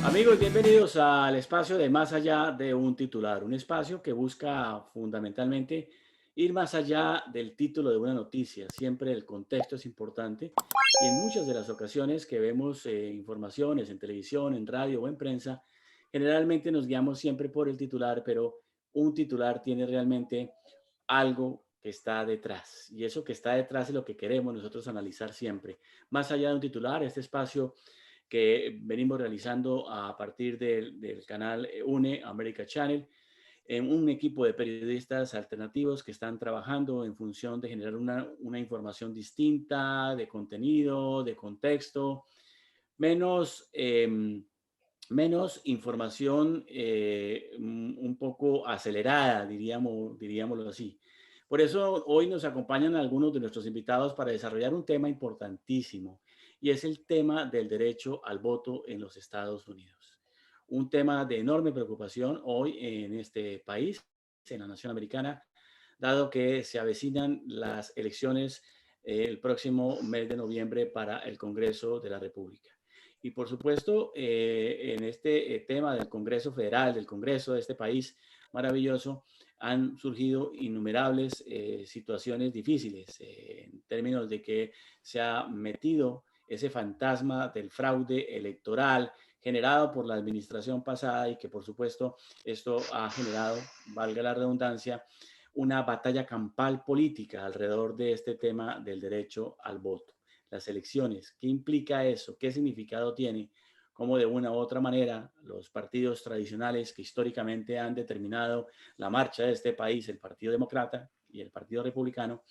Amigos, bienvenidos al espacio de Más allá de un titular, un espacio que busca fundamentalmente ir más allá del título de una noticia. Siempre el contexto es importante y en muchas de las ocasiones que vemos informaciones en televisión, en radio o en prensa, generalmente nos guiamos siempre por el titular, pero un titular tiene realmente algo que está detrás y eso que está detrás es lo que queremos nosotros analizar siempre. Más allá de un titular, este espacio que venimos realizando a partir del canal UNE America Channel, en un equipo de periodistas alternativos que están trabajando en función de generar una información distinta, de contenido, de contexto, menos, menos información un poco acelerada, diríamoslo así. Por eso hoy nos acompañan algunos de nuestros invitados para desarrollar un tema importantísimo y es el tema del derecho al voto en los Estados Unidos. Un tema de enorme preocupación hoy en este país, en la nación americana, dado que se avecinan las elecciones el próximo mes de noviembre para el Congreso de la República. Y por supuesto, en este tema del Congreso Federal, del Congreso de este país maravilloso, han surgido innumerables situaciones difíciles en términos de que se ha metido ese fantasma del fraude electoral generado por la administración pasada y que por supuesto esto ha generado, valga la redundancia, una batalla campal política alrededor de este tema del derecho al voto. Las elecciones, ¿qué implica eso? ¿Qué significado tiene? Cómo de una u otra manera los partidos tradicionales que históricamente han determinado la marcha de este país, el Partido Demócrata y el Partido Republicano,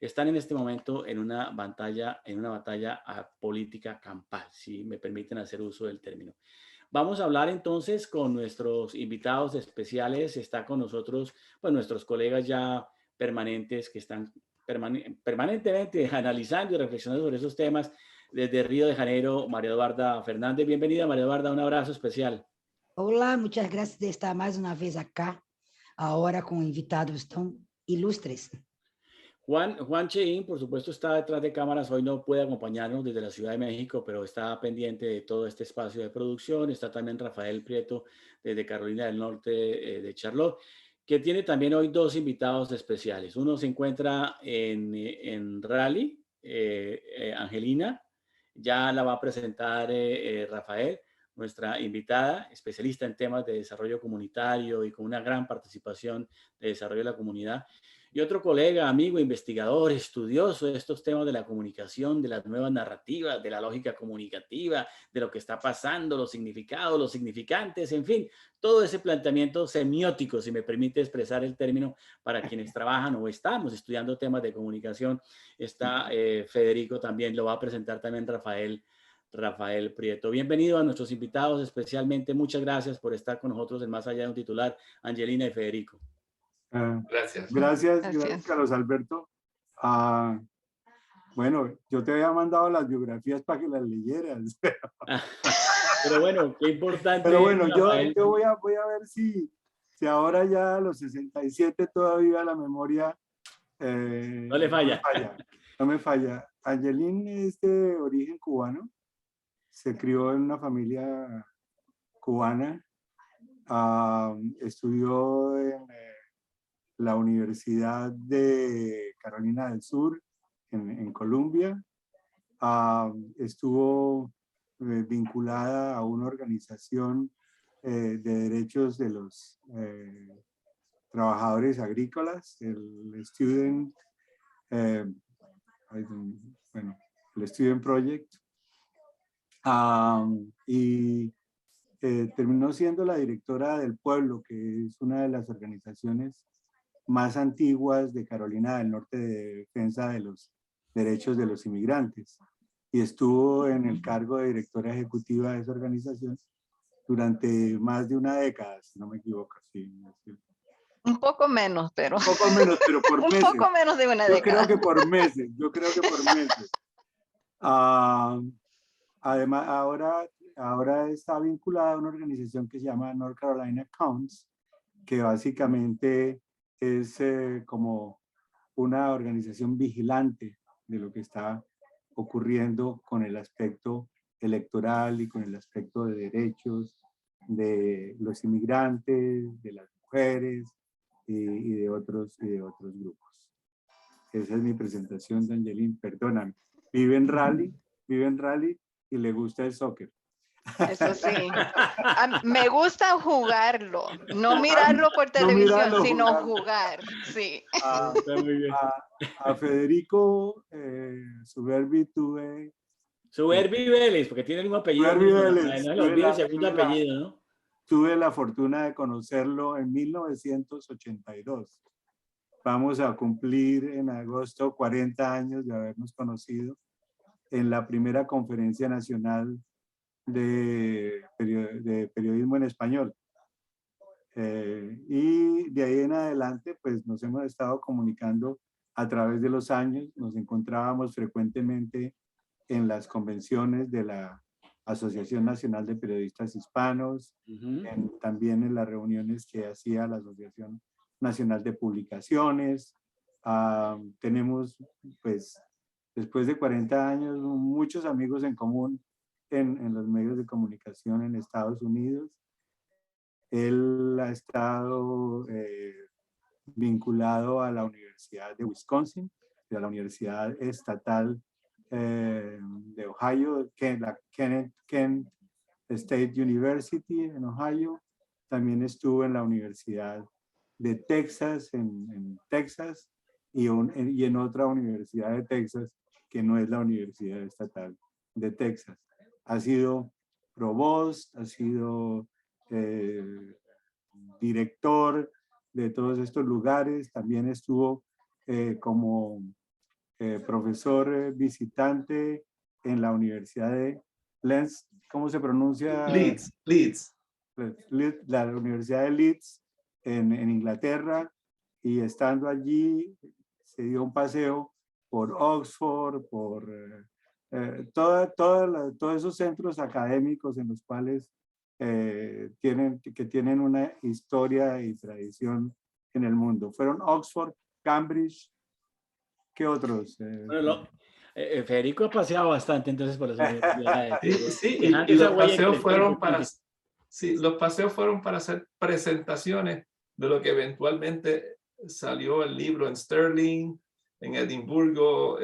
están en este momento en una batalla política campal, si me permiten hacer uso del término. Vamos a hablar entonces con nuestros invitados especiales. Está con nosotros, pues, nuestros colegas ya permanentes que están permanentemente analizando y reflexionando sobre esos temas. Desde Río de Janeiro, María Eduarda Fernández. Bienvenida, María Eduarda. Un abrazo especial. Olá, muitas graças de estar mais uma vez acá, agora com invitados tão ilustres. Juan Cheín, por supuesto, está detrás de cámaras. Hoy no puede acompañarnos desde la Ciudad de México, pero está pendiente de todo este espacio de producción. Está también Rafael Prieto desde Carolina del Norte, de Charlotte, que tiene también hoy dos invitados especiales. Uno se encuentra en Raleigh, Angelina. Ya la va a presentar Rafael, nuestra invitada, especialista en temas de desarrollo comunitario y con una gran participación de desarrollo de la comunidad. Y otro colega, amigo, investigador, estudioso de estos temas de la comunicación, de las nuevas narrativas, de la lógica comunicativa, de lo que está pasando, los significados, los significantes, en fin, todo ese planteamiento semiótico, si me permite expresar el término, para quienes trabajan o estamos estudiando temas de comunicación. Está Federico también, lo va a presentar también Rafael Prieto. Bienvenido a nuestros invitados, especialmente muchas gracias por estar con nosotros en Más Allá de un Titular, Angelina y Federico. Gracias. Gracias, Carlos Alberto. Bueno, yo te había mandado las biografías para que las leyeras. Pero bueno, qué importante. Pero bueno, Rafael. yo voy a ver si ahora ya a los 67 todavía la memoria No le falla. No me falla. Angelín es de origen cubano. Se crió en una familia cubana. Estudió en la Universidad de Carolina del Sur, en Colombia. Estuvo vinculada a una organización de derechos de los trabajadores agrícolas, el Student, el Student Project. Y terminó siendo la directora del Pueblo, que es una de las organizaciones más antiguas de Carolina del Norte de defensa de los derechos de los inmigrantes. Y estuvo en el cargo de directora ejecutiva de esa organización durante más de una década, si no me equivoco. Sí, Un poco menos, pero un poco menos, pero por un meses. poco menos de una Yo década. creo que por meses, yo creo que por meses. Además, ahora está vinculada a una organización que se llama North Carolina Counts, que básicamente es como una organización vigilante de lo que está ocurriendo con el aspecto electoral y con el aspecto de derechos de los inmigrantes, de las mujeres y de otros grupos. Esa es mi presentación de Angelín, perdóname. Vive en Raleigh y le gusta el soccer. Eso sí. Me gusta jugarlo, no mirarlo por televisión, mirarlo, sino jugarlo. jugar. Sí. Está muy bien. A Federico Suberbi tuve... Suberbi Vélez, porque tiene el mismo apellido. Suberbi mío, Vélez, no se le olvide el segundo apellido, ¿no? Tuve la fortuna de conocerlo en 1982. Vamos a cumplir en agosto 40 años de habernos conocido en la primera conferencia nacional de periodismo en español. Y de ahí en adelante, pues nos hemos estado comunicando a través de los años. Nos encontrábamos frecuentemente en las convenciones de la Asociación Nacional de Periodistas Hispanos, también en las reuniones que hacía la Asociación Nacional de Publicaciones. Tenemos, pues, después de 40 años, muchos amigos en común en los medios de comunicación en Estados Unidos. Él ha estado vinculado a la Universidad de Wisconsin, a la Universidad Estatal de Ohio, la Kent State University en Ohio. También estuvo en la Universidad de Texas, en Texas, y en otra universidad de Texas, que no es la Universidad Estatal de Texas. Ha sido provost, ha sido director de todos estos lugares. También estuvo como profesor visitante en la Universidad de Leeds. ¿Cómo se pronuncia? Leeds. La Universidad de Leeds en Inglaterra, y estando allí se dio un paseo por Oxford, por todos esos centros académicos en los cuales tienen una historia y tradición en el mundo. Fueron Oxford, Cambridge, ¿qué otros? Bueno, Federico ha paseado bastante entonces por las universidades. Sí, Dejando y esa los huella paseos fueron importante. los paseos fueron para hacer presentaciones de lo que eventualmente salió el libro en Stirling, en Edimburgo,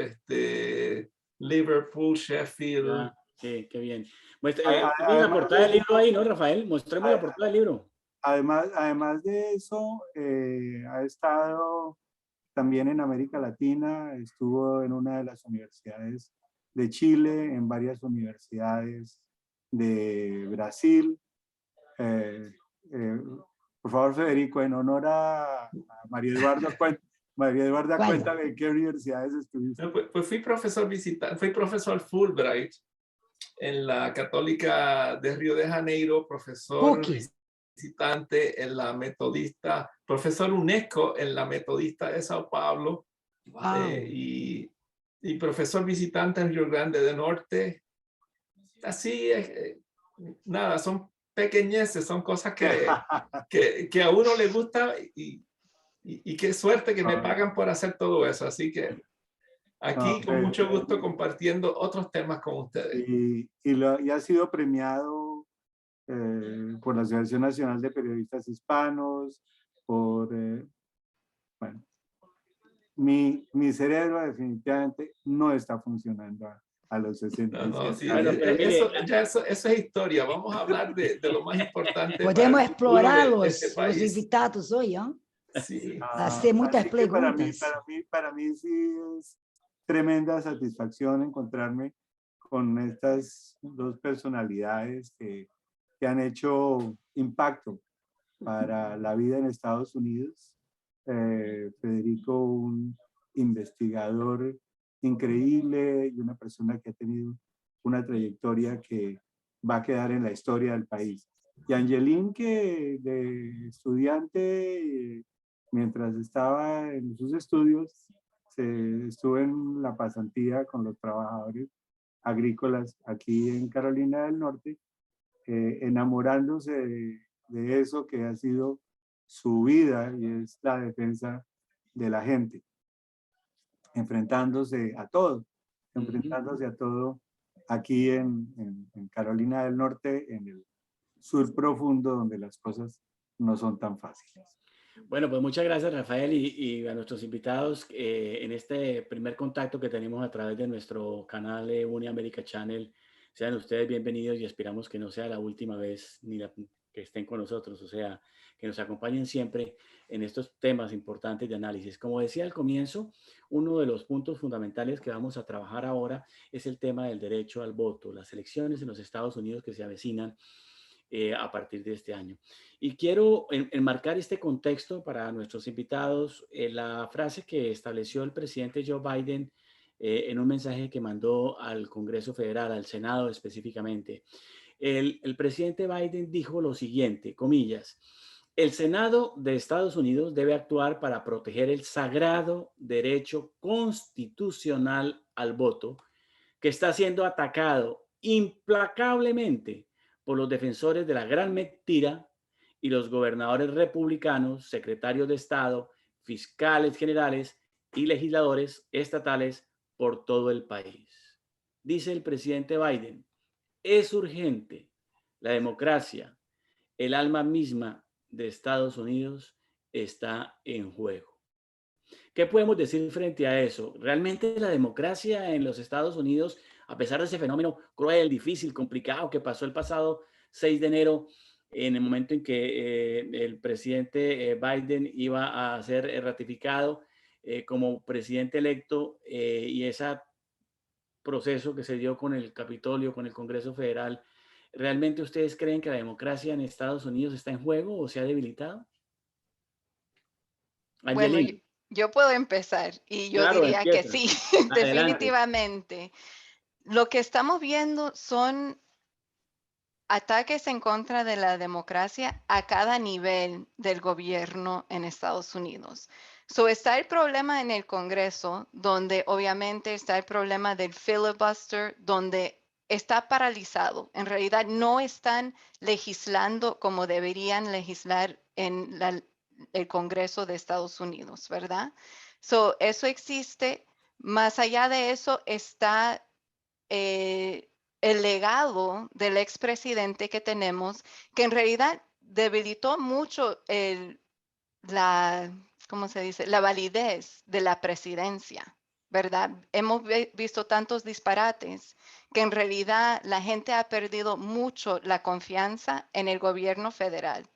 Liverpool, Sheffield. Sí, qué bien. Tenemos la portada del libro ahí, ¿no, Rafael? Mostremos la portada del libro. Además de eso, ha estado también en América Latina, estuvo en una de las universidades de Chile, en varias universidades de Brasil. Por favor, Federico, en honor a María Eduarda, cuéntame en qué universidades estuviste. Pues fui profesor visitante, fui profesor Fulbright en la Católica de Río de Janeiro, profesor visitante en la Metodista, profesor UNESCO en la Metodista de Sao Paulo, y profesor visitante en Río Grande del Norte. Así, nada, son pequeñeces, son cosas que a uno le gusta, y qué suerte que me pagan por hacer todo eso. Así que aquí con mucho gusto compartiendo otros temas con ustedes. Y ha sido premiado por la Asociación Nacional de Periodistas Hispanos, bueno, mi cerebro definitivamente no está funcionando a los 67 No, sí, Bueno, pero mire, eso es historia. Vamos a hablar de lo más importante. Podemos explorar este los país. invitados hoy, ¿eh? Sí. Hacer muchas preguntas. Para mí sí es tremenda satisfacción encontrarme con estas dos personalidades que que han hecho impacto para la vida en Estados Unidos. Federico, un investigador increíble y una persona que ha tenido una trayectoria que va a quedar en la historia del país. Y Angeline, que de estudiante, mientras estaba en sus estudios, estuvo en la pasantía con los trabajadores agrícolas aquí en Carolina del Norte, enamorándose de eso que ha sido su vida, y es la defensa de la gente, enfrentándose a todo aquí en Carolina del Norte, en el sur profundo, donde las cosas no son tan fáciles. Bueno, pues muchas gracias, Rafael, y a nuestros invitados en este primer contacto que tenemos a través de nuestro canal UniAmerica Channel. Sean ustedes bienvenidos y esperamos que no sea la última vez ni que estén con nosotros, o sea, que nos acompañen siempre en estos temas importantes de análisis. Como decía al comienzo, uno de los puntos fundamentales que vamos a trabajar ahora es el tema del derecho al voto, las elecciones en los Estados Unidos que se avecinan a partir de este año. Y quiero enmarcar este contexto para nuestros invitados, la frase que estableció el presidente Joe Biden en un mensaje que mandó al Congreso Federal, al Senado específicamente. El presidente Biden dijo lo siguiente, comillas: el Senado de Estados Unidos debe actuar para proteger el sagrado derecho constitucional al voto, que está siendo atacado implacablemente por los defensores de la gran mentira y los gobernadores republicanos, secretarios de Estado, fiscales generales y legisladores estatales por todo el país. Dice el presidente Biden, es urgente. La democracia, el alma misma de Estados Unidos, está en juego. ¿Qué podemos decir frente a eso? ¿Realmente la democracia en los Estados Unidos, a pesar de ese fenómeno cruel, difícil, complicado que pasó el pasado 6 de enero, en el momento en que el presidente Biden iba a ser ratificado como presidente electo y ese proceso que se dio con el Capitolio, con el Congreso Federal, ¿realmente ustedes creen que la democracia en Estados Unidos está en juego o se ha debilitado? Bueno, Angelina. yo puedo empezar y yo Claro, diría que empieza. sí, Adelante. definitivamente. Lo que estamos viendo son ataques en contra de la democracia a cada nivel del gobierno en Estados Unidos. Está el problema en el Congreso, donde obviamente está el problema del filibuster, donde está paralizado. En realidad no están legislando como deberían legislar en el Congreso de Estados Unidos, ¿verdad? Eso existe. Más allá de eso está el legado del expresidente que tenemos, que en realidad debilitó mucho ¿cómo se dice? La validez de la presidencia, ¿verdad? Hemos visto tantos disparates que en realidad la gente ha perdido mucho la confianza en el gobierno federal.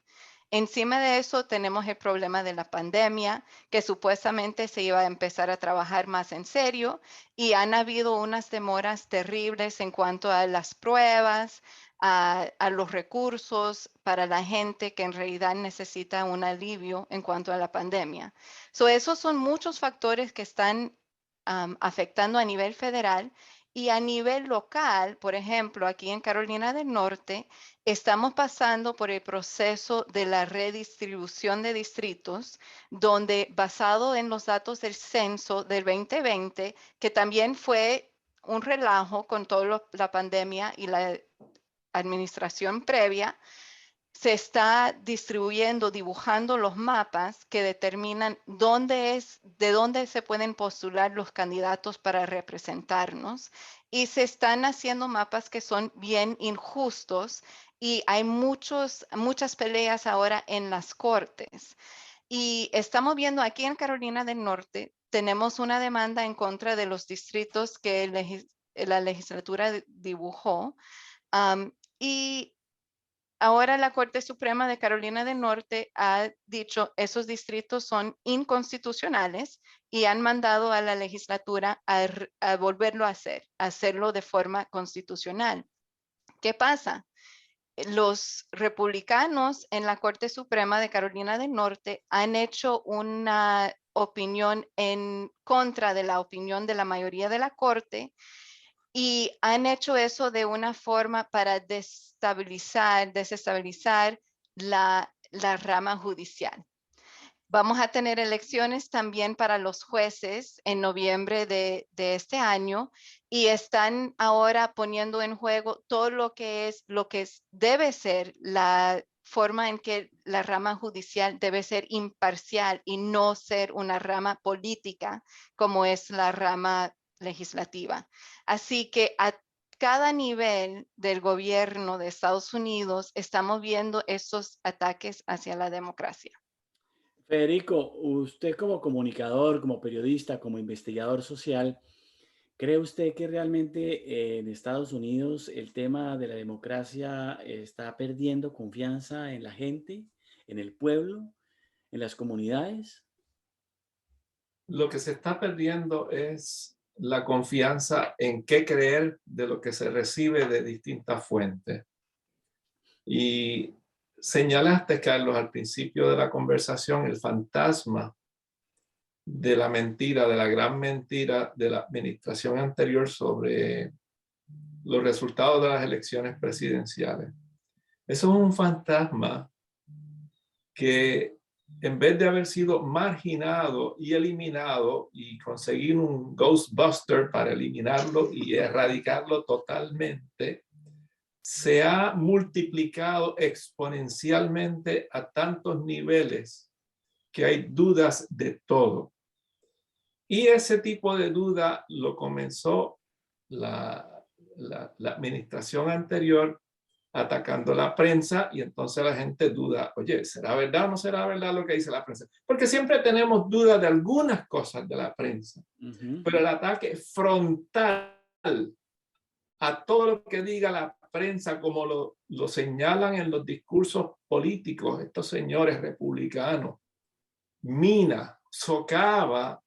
Encima de eso tenemos el problema de la pandemia, que supuestamente se iba a empezar a trabajar más en serio y han habido unas demoras terribles en cuanto a las pruebas, a los recursos para la gente que en realidad necesita un alivio en cuanto a la pandemia. Esos son muchos factores que están afectando a nivel federal y a nivel local. Por ejemplo, aquí en Carolina del Norte, estamos pasando por el proceso de la redistribución de distritos, donde basado en los datos del censo del 2020, que también fue un relajo con toda la pandemia y la administración previa, se está distribuyendo, dibujando los mapas que determinan de dónde se pueden postular los candidatos para representarnos. Y se están haciendo mapas que son bien injustos y hay muchas peleas ahora en las cortes. Y estamos viendo aquí en Carolina del Norte, tenemos una demanda en contra de los distritos que la legislatura dibujó. Y ahora la Corte Suprema de Carolina del Norte ha dicho esos distritos son inconstitucionales y han mandado a la legislatura a volverlo a hacerlo de forma constitucional. ¿Qué pasa? los republicanos en la Corte Suprema de Carolina del Norte han hecho una opinión en contra de la opinión de la mayoría de la Corte y han hecho eso de una forma para desestabilizar la rama judicial. Vamos a tener elecciones también para los jueces en noviembre de este año y están ahora poniendo en juego todo lo que debe ser la forma en que la rama judicial debe ser imparcial y no ser una rama política como es la rama legislativa. Así que a cada nivel del gobierno de Estados Unidos estamos viendo estos ataques hacia la democracia. Federico, usted como comunicador, como periodista, como investigador social, ¿cree usted que realmente en Estados Unidos el tema de la democracia está perdiendo confianza en la gente, en el pueblo, en las comunidades? Lo que se está perdiendo es la confianza en qué creer de lo que se recibe de distintas fuentes. Y señalaste, Carlos, al principio de la conversación, el fantasma de la mentira, de la gran mentira de la administración anterior sobre los resultados de las elecciones presidenciales. Eso es un fantasma que en vez de haber sido marginado y eliminado y conseguir un Ghostbuster para eliminarlo y erradicarlo totalmente, se ha multiplicado exponencialmente a tantos niveles que hay dudas de todo. Y ese tipo de duda lo comenzó la administración anterior atacando la prensa y entonces la gente duda, oye, ¿será verdad o no será verdad lo que dice la prensa? Porque siempre tenemos dudas de algunas cosas de la prensa, pero el ataque frontal a todo lo que diga la prensa, como lo señalan en los discursos políticos estos señores republicanos, mina, socava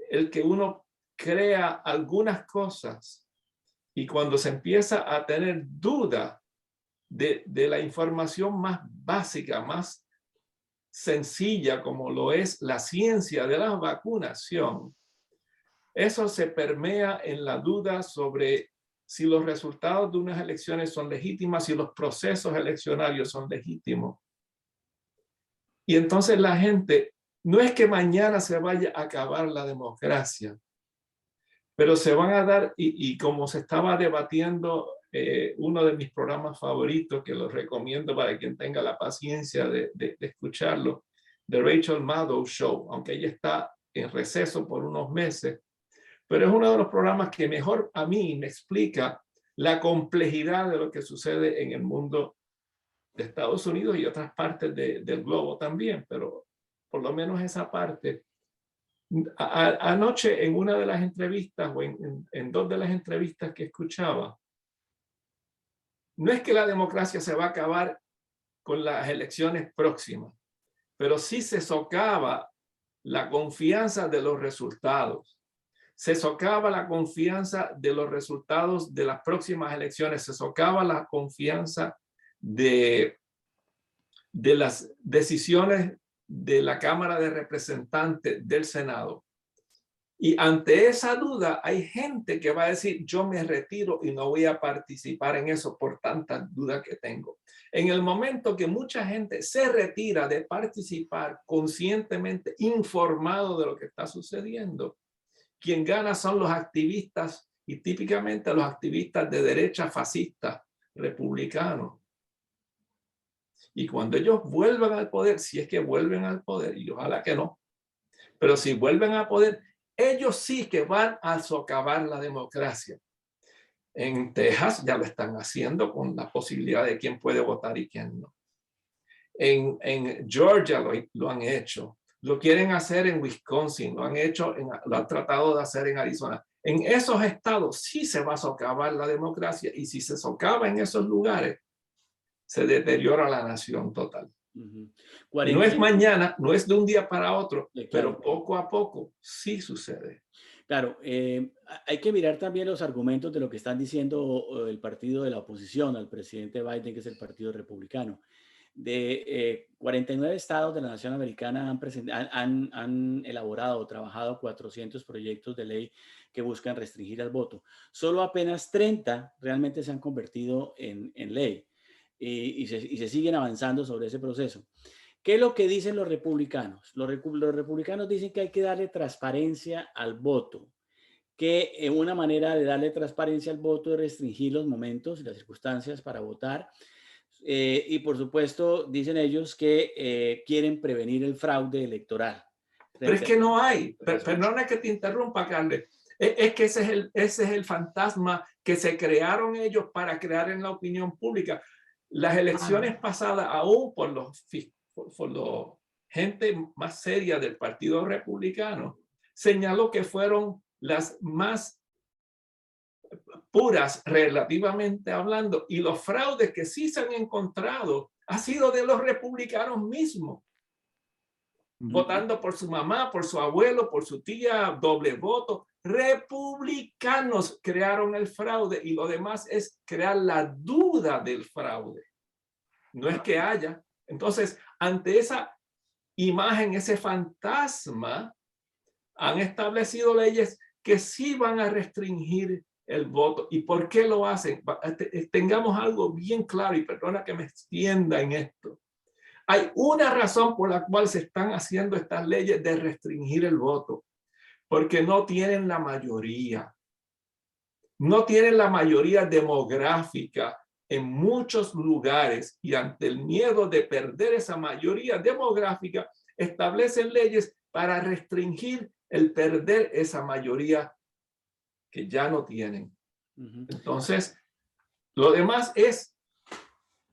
el que uno crea algunas cosas y cuando se empieza a tener duda de la información más básica, más sencilla como lo es la ciencia de la vacunación, eso se permea en la duda sobre si los resultados de unas elecciones son legítimas, si los procesos eleccionarios son legítimos. Y entonces la gente, no es que mañana se vaya a acabar la democracia, pero se van a dar, y como se estaba debatiendo uno de mis programas favoritos, que los recomiendo para quien tenga la paciencia de escucharlo, The Rachel Maddow Show, aunque ella está en receso por unos meses, pero es uno de los programas que mejor a mí me explica la complejidad de lo que sucede en el mundo de Estados Unidos y otras partes del globo también, pero por lo menos esa parte. Anoche en una de las entrevistas o en dos de las entrevistas que escuchaba, no es que la democracia se va a acabar con las elecciones próximas, pero sí se socava la confianza de los resultados. Se socava la confianza de los resultados de las próximas elecciones, se socava la confianza de las decisiones de la Cámara de Representantes del Senado. Y ante esa duda hay gente que va a decir, yo me retiro y no voy a participar en eso por tantas dudas que tengo. En el momento que mucha gente se retira de participar conscientemente, informado de lo que está sucediendo, quien gana son los activistas y típicamente los activistas de derecha fascista, republicanos. Y cuando ellos vuelvan al poder, si es que vuelven al poder, y ojalá que no, pero si vuelven al poder, ellos sí que van a socavar la democracia. En Texas ya lo están haciendo con la posibilidad de quién puede votar y quién no. En Georgia lo han hecho. Lo quieren hacer en Wisconsin, lo han hecho, lo han tratado de hacer en Arizona. En esos estados sí se va a socavar la democracia y si se socava en esos lugares, se deteriora la nación total. No es mañana, no es de un día para otro, pero poco a poco sí sucede. Claro, hay que mirar también los argumentos de lo que están diciendo el partido de la oposición al presidente Biden, que es el Partido Republicano. De 49 estados de la nación americana han elaborado o trabajado 400 proyectos de ley que buscan restringir el voto. Solo apenas 30 realmente se han convertido en ley y se siguen avanzando sobre ese proceso. ¿Qué es lo que dicen los republicanos? Los republicanos dicen que hay que darle transparencia al voto, que una manera de darle transparencia al voto es restringir los momentos y las circunstancias para votar. Y por supuesto, dicen ellos que quieren prevenir el fraude electoral. Pero es que no hay, perdona que te interrumpa, Carles, es que ese es el fantasma que se crearon ellos para crear en la opinión pública. Las elecciones pasadas, aún por los gente más seria del Partido Republicano, señaló que fueron las más puras relativamente hablando, y los fraudes que sí se han encontrado ha sido de los republicanos mismos, votando por su mamá, por su abuelo, por su tía, doble voto. Republicanos crearon el fraude y lo demás es crear la duda del fraude. No es que haya. Entonces, ante esa imagen, ese fantasma, han establecido leyes que sí van a restringir el voto. ¿Y por qué lo hacen? Tengamos algo bien claro, y perdona que me extienda en esto. Hay una razón por la cual se están haciendo estas leyes de restringir el voto, porque no tienen la mayoría. No tienen la mayoría demográfica en muchos lugares, y ante el miedo de perder esa mayoría demográfica, establecen leyes para restringir el perder esa mayoría que ya no tienen. Entonces, lo demás es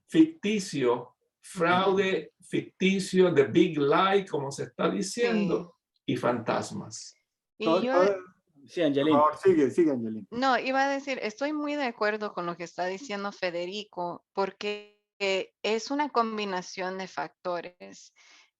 ficticio, fraude ficticio, the big lie, como se está diciendo, y fantasmas. Y Todo- yo, todo- Sí, Por Angelina. favor, sigue, Angelina. no, iba a decir, estoy muy de acuerdo con lo que está diciendo Federico, porque es una combinación de factores.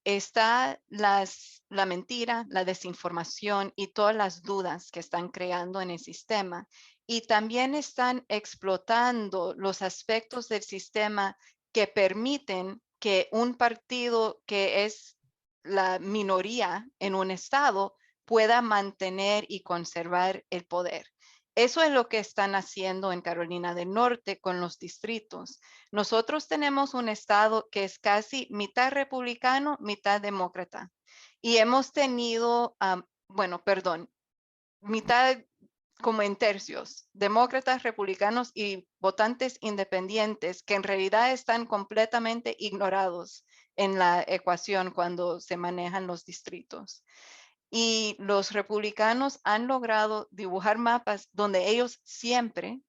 Está la mentira, la desinformación y todas las dudas que están creando en el sistema. Y también están explotando los aspectos del sistema que permiten que un partido que es la minoría en un estado pueda mantener y conservar el poder. Eso es lo que están haciendo en Carolina del Norte con los distritos. Nosotros tenemos un estado que es casi mitad republicano, mitad demócrata. Y hemos tenido, mitad como en tercios, demócratas, republicanos y votantes independientes que en realidad están completamente ignorados en la ecuación cuando se manejan los distritos. Y los republicanos han logrado dibujar mapas donde ellos siempre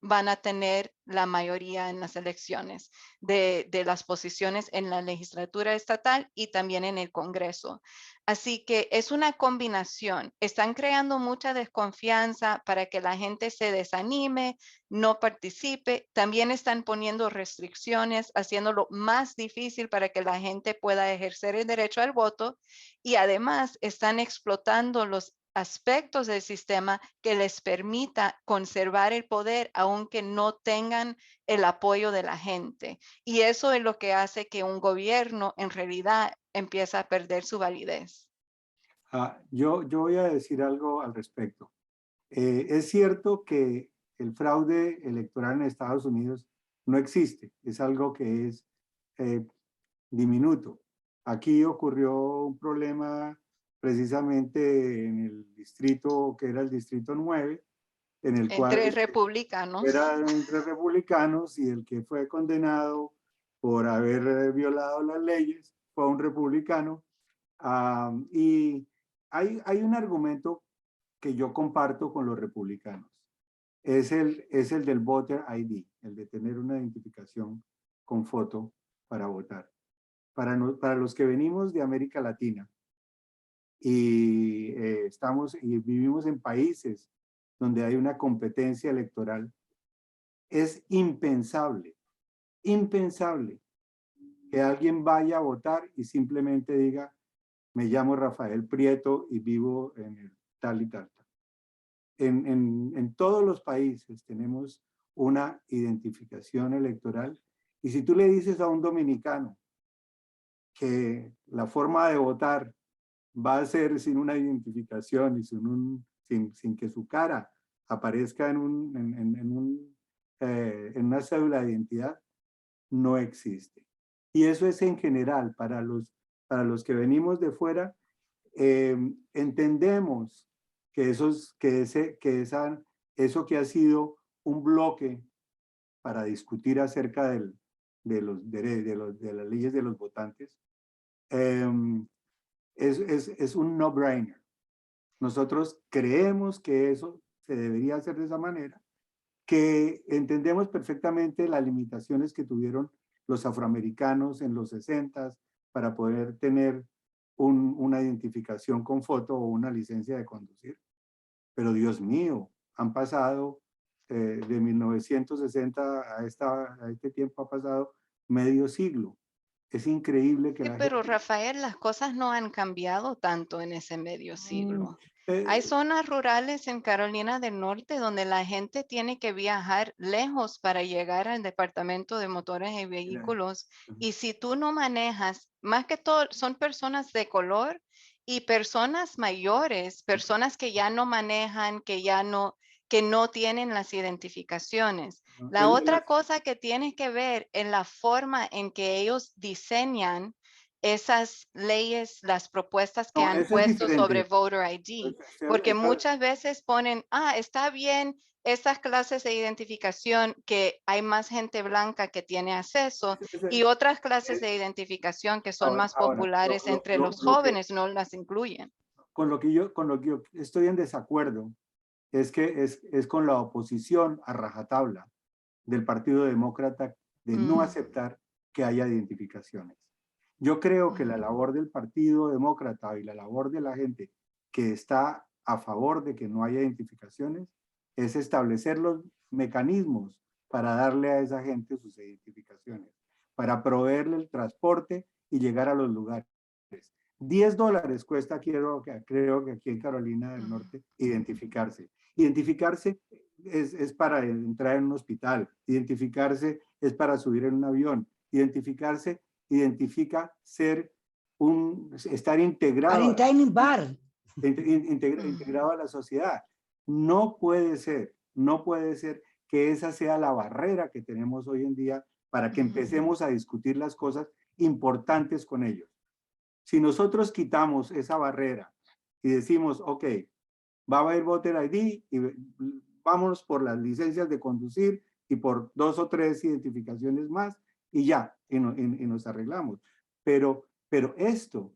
van a tener la mayoría en las elecciones de las posiciones en la legislatura estatal y también en el Congreso. Así que es una combinación. Están creando mucha desconfianza para que la gente se desanime, no participe. También están poniendo restricciones, haciéndolo más difícil para que la gente pueda ejercer el derecho al voto. Y además están explotando los aspectos del sistema que les permita conservar el poder aunque no tengan el apoyo de la gente. Y eso es lo que hace que un gobierno en realidad empiece a perder su validez. Yo voy a decir algo al respecto. Es cierto que el fraude electoral en Estados Unidos no existe, es algo que es diminuto. Aquí ocurrió un problema precisamente en el distrito, que era el distrito 9, en el cual Entre republicanos. eran entre republicanos, y el que fue condenado por haber violado las leyes fue un republicano. Y hay un argumento que yo comparto con los republicanos. Es el del voter ID, el de tener una identificación con foto para votar. Para los que venimos de América Latina y vivimos en países donde hay una competencia electoral, es impensable que alguien vaya a votar y simplemente diga: me llamo Rafael Prieto y vivo en el tal y tal. En todos los países tenemos una identificación electoral, y si tú le dices a un dominicano que la forma de votar va a ser sin una identificación y sin que su cara aparezca en una cédula de identidad, no existe. Y eso es en general para los que venimos de fuera. Entendemos que eso que ha sido un bloque para discutir acerca de las leyes de los votantes, es un no-brainer. Nosotros creemos que eso se debería hacer de esa manera, que entendemos perfectamente las limitaciones que tuvieron los afroamericanos en los 60 para poder tener una identificación con foto o una licencia de conducir. Pero Dios mío, han pasado de 1960 a este tiempo, ha pasado medio siglo. Es increíble que Sí, la pero gente... Rafael, las cosas no han cambiado tanto en ese medio siglo. Hay Eh, zonas rurales en Carolina del Norte donde la gente tiene que viajar lejos para llegar al departamento de motores y vehículos. Y si tú no manejas, más que todo, son personas de color y personas mayores, personas que ya no manejan, que no tienen las identificaciones. La otra cosa que tienes que ver en la forma en que ellos diseñan esas leyes, las propuestas que no, han eso es puesto sobre diferente. Voter ID, porque muchas veces ponen, está bien esas clases de identificación que hay más gente blanca que tiene acceso y otras clases de identificación que son más Ahora, populares entre los jóvenes no las incluyen. con lo que yo estoy en desacuerdo es con la oposición a rajatabla del Partido Demócrata de no aceptar que haya identificaciones. Yo creo que la labor del Partido Demócrata y la labor de la gente que está a favor de que no haya identificaciones es establecer los mecanismos para darle a esa gente sus identificaciones, para proveerle el transporte y llegar a los lugares. $10 cuesta, creo que aquí en Carolina del Norte, identificarse. Identificarse es para entrar en un hospital, identificarse es para subir en un avión, identificarse identifica estar integrado. Para entrar en un bar. Integrado a la sociedad. No puede ser que esa sea la barrera que tenemos hoy en día para que empecemos a discutir las cosas importantes con ellos. Si nosotros quitamos esa barrera y decimos, ok, va a haber Voter ID y vámonos por las licencias de conducir y por 2 o 3 identificaciones más y ya, y nos arreglamos. Pero esto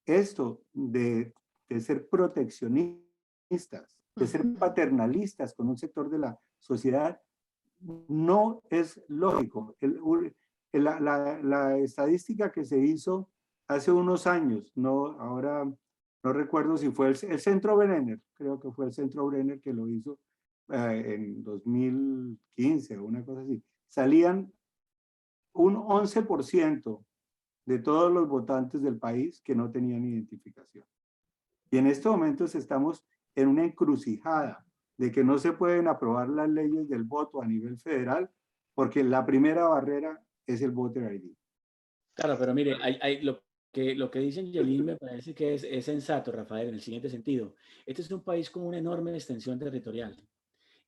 de ser proteccionistas, de ser paternalistas con un sector de la sociedad, no es lógico. La estadística que se hizo hace unos años, ahora no recuerdo si fue el Centro Brenner, creo que fue el Centro Brenner que lo hizo en 2015 o una cosa así, salían un 11% de todos los votantes del país que no tenían identificación. Y en estos momentos estamos en una encrucijada de que no se pueden aprobar las leyes del voto a nivel federal porque la primera barrera es el Voter ID. Claro, pero mire, lo que dice Angelín me parece que es sensato, Rafael, en el siguiente sentido. Este es un país con una enorme extensión territorial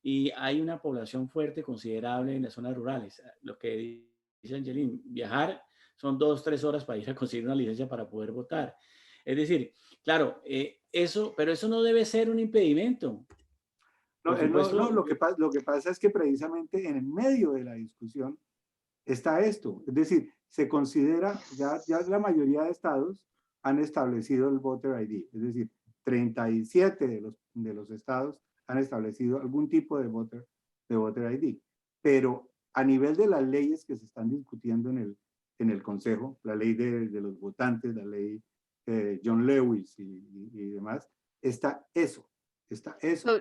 y hay una población fuerte, considerable en las zonas rurales. Lo que dice Angelín, viajar son 2, 3 horas para ir a conseguir una licencia para poder votar. Es decir, claro, pero eso no debe ser un impedimento. No, lo que pasa es que precisamente en el medio de la discusión está esto. Es decir, se considera, ya la mayoría de estados han establecido el Voter ID. Es decir, 37 de los estados han establecido algún tipo de Voter ID. Pero a nivel de las leyes que se están discutiendo en el Consejo, la ley de los votantes, la ley John Lewis y demás, está eso.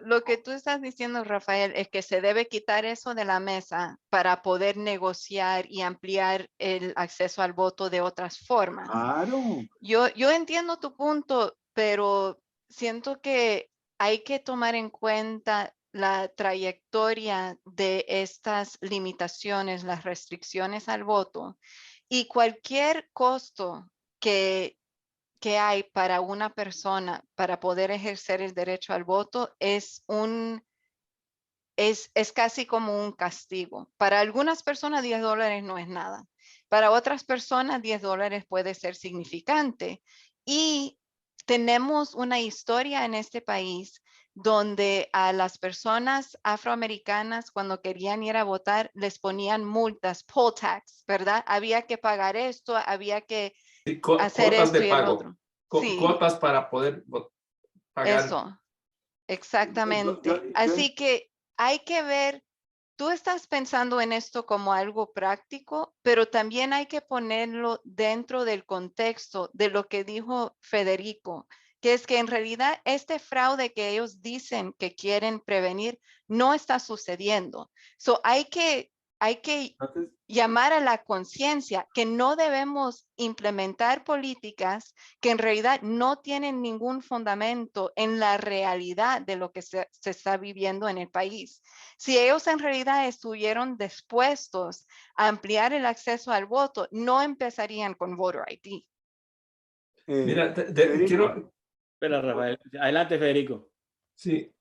Lo que tú estás diciendo, Rafael, es que se debe quitar eso de la mesa para poder negociar y ampliar el acceso al voto de otras formas. Claro. Yo entiendo tu punto, pero siento que hay que tomar en cuenta la trayectoria de estas limitaciones, las restricciones al voto y cualquier costo que hay para una persona para poder ejercer el derecho al voto es casi como un castigo. Para algunas personas $10 no es nada. Para otras personas $10 puede ser significante. Y tenemos una historia en este país donde a las personas afroamericanas cuando querían ir a votar les ponían multas, poll tax, ¿verdad? Había que pagar esto, había que Sí, hacer cuotas esto de y el pago, otro. Sí, cuotas para poder pagar. eso, exactamente. Así que hay que ver, tú estás pensando en esto como algo práctico, pero también hay que ponerlo dentro del contexto de lo que dijo Federico, que es que en realidad este fraude que ellos dicen que quieren prevenir no está sucediendo. So hay que Entonces, llamar a la conciencia que no debemos implementar políticas que en realidad no tienen ningún fundamento en la realidad de lo que se está viviendo en el país. Si ellos en realidad estuvieron dispuestos a ampliar el acceso al voto, no empezarían con Voter ID. Mira, Federico, quiero, Espera, Rafael. Adelante, Federico. sí,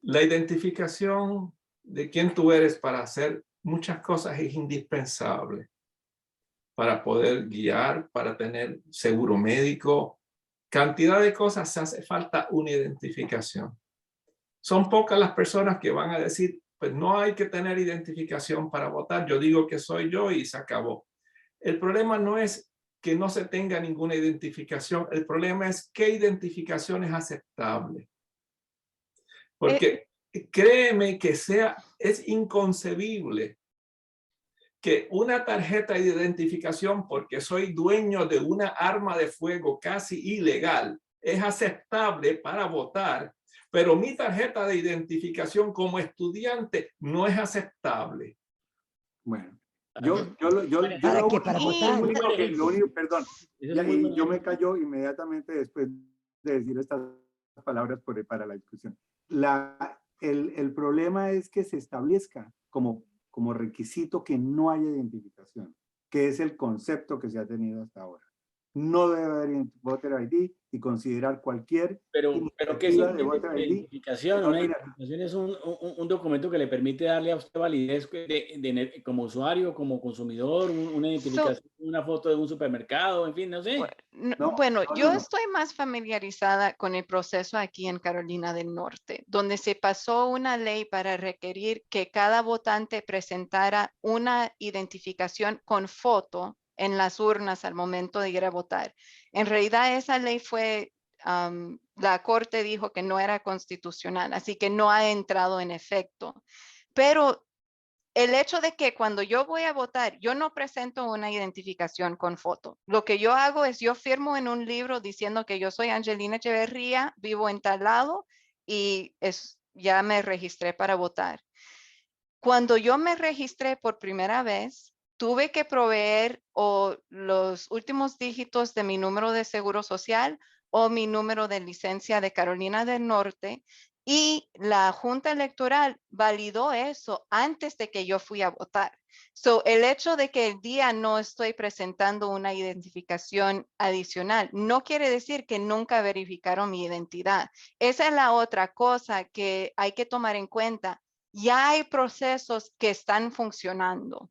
la identificación de quién tú eres para hacer muchas cosas es indispensable para poder guiar, para tener seguro médico, cantidad de cosas, se hace falta una identificación. Son pocas las personas que van a decir, pues no hay que tener identificación para votar, yo digo que soy yo y se acabó. El problema no es que no se tenga ninguna identificación, el problema es qué identificación es aceptable. Porque créeme que es inconcebible que una tarjeta de identificación porque soy dueño de una arma de fuego casi ilegal es aceptable para votar, pero mi tarjeta de identificación como estudiante no es aceptable. bueno, ¿Para qué? ¿Para votar? perdón, y yo me callo inmediatamente después de decir estas palabras para la discusión. El problema es que se establezca como requisito que no haya identificación, que es el concepto que se ha tenido hasta ahora. No debe haber voter ID y considerar cualquier Pero ¿qué iniciativa de significa voter ID. identificación? Una identificación es un documento que le permite darle a usted validez como usuario, como consumidor, una identificación, una foto de un supermercado, en fin, no sé. Bueno, yo no. estoy más familiarizada con el proceso aquí en Carolina del Norte, donde se pasó una ley para requerir que cada votante presentara una identificación con foto en las urnas al momento de ir a votar. En realidad esa ley fue, la Corte dijo que no era constitucional, así que no ha entrado en efecto. Pero el hecho de que cuando yo voy a votar, yo no presento una identificación con foto. Lo que yo hago es yo firmo en un libro diciendo que yo soy Angelina Echeverría, vivo en tal lado y ya me registré para votar. Cuando yo me registré por primera vez, tuve que proveer o los últimos dígitos de mi número de seguro social o mi número de licencia de Carolina del Norte, y la Junta Electoral validó eso antes de que yo fui a votar. So, el hecho de que el día no estoy presentando una identificación adicional no quiere decir que nunca verificaron mi identidad. Esa es la otra cosa que hay que tomar en cuenta. Ya hay procesos que están funcionando.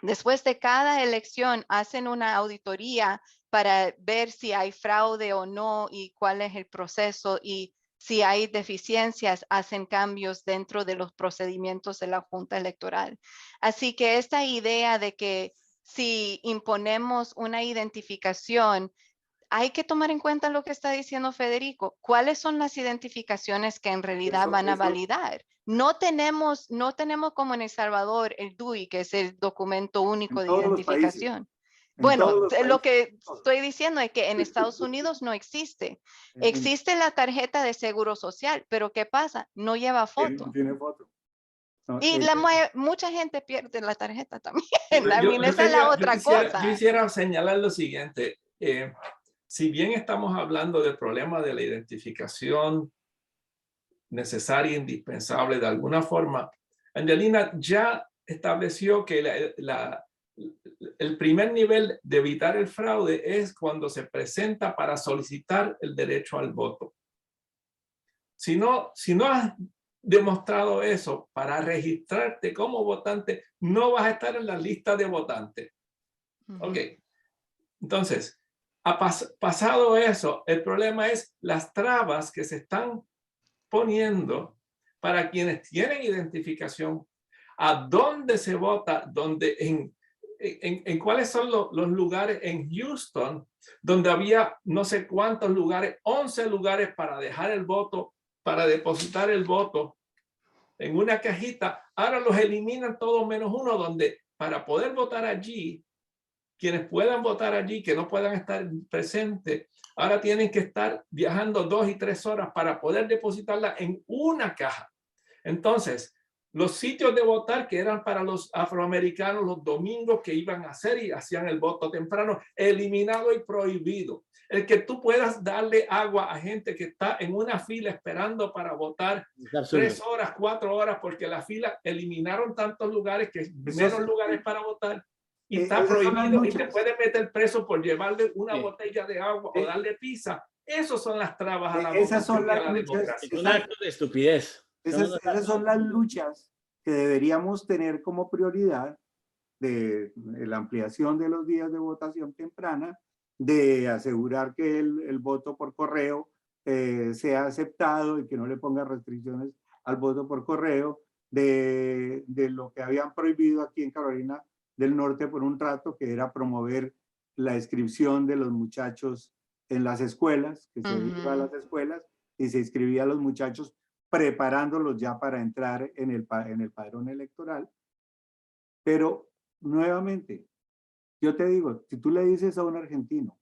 Después de cada elección hacen una auditoría para ver si hay fraude o no y cuál es el proceso, y si hay deficiencias, hacen cambios dentro de los procedimientos de la Junta Electoral. Así que esta idea de que si imponemos una identificación, hay que tomar en cuenta lo que está diciendo Federico. ¿Cuáles son las identificaciones que en realidad van a validar? No tenemos como en El Salvador el DUI, que es el documento único de identificación. Bueno, lo que estoy diciendo es que en Estados Unidos no existe. Existe la tarjeta de seguro social, pero ¿qué pasa? No lleva foto. No tiene foto. No, Y mucha gente pierde la tarjeta también. Esa es la otra cosa. Yo quisiera señalar lo siguiente. si bien estamos hablando del problema de la identificación necesaria e indispensable de alguna forma, Angelina ya estableció que el primer nivel de evitar el fraude es cuando se presenta para solicitar el derecho al voto. Si no has demostrado eso para registrarte como votante, no vas a estar en la lista de votantes. Ok. Entonces, pasado eso, el problema es las trabas que se están poniendo para quienes tienen identificación, a dónde se vota, en cuáles son los lugares en Houston, donde había no sé cuántos lugares, 11 lugares para dejar el voto, para depositar el voto en una cajita. Ahora los eliminan todos menos uno, donde para poder votar allí, quienes puedan votar allí, que no puedan estar presentes, ahora tienen que estar viajando 2 y 3 horas para poder depositarla en una caja. Entonces, los sitios de votar que eran para los afroamericanos los domingos que iban a hacer y hacían el voto temprano, eliminado y prohibido. El que tú puedas darle agua a gente que está en una fila esperando para votar 3 horas, 4 horas, porque la fila eliminaron tantos lugares que menos lugares para votar. Y está prohibido y te pueden meter preso por llevarle una botella de agua o darle pizza. Esas son las trabas a la votación y a la democracia. Es un acto de estupidez. Esas son las luchas que deberíamos tener como prioridad de la ampliación de los días de votación temprana, de asegurar que el voto por correo sea aceptado y que no le ponga restricciones al voto por correo, de lo que habían prohibido aquí en Carolina del Norte por un rato, que era promover la inscripción de los muchachos en las escuelas, que se iba a las escuelas y se inscribía a los muchachos preparándolos ya para entrar en el padrón electoral. Pero nuevamente, yo te digo, si tú le dices a un argentino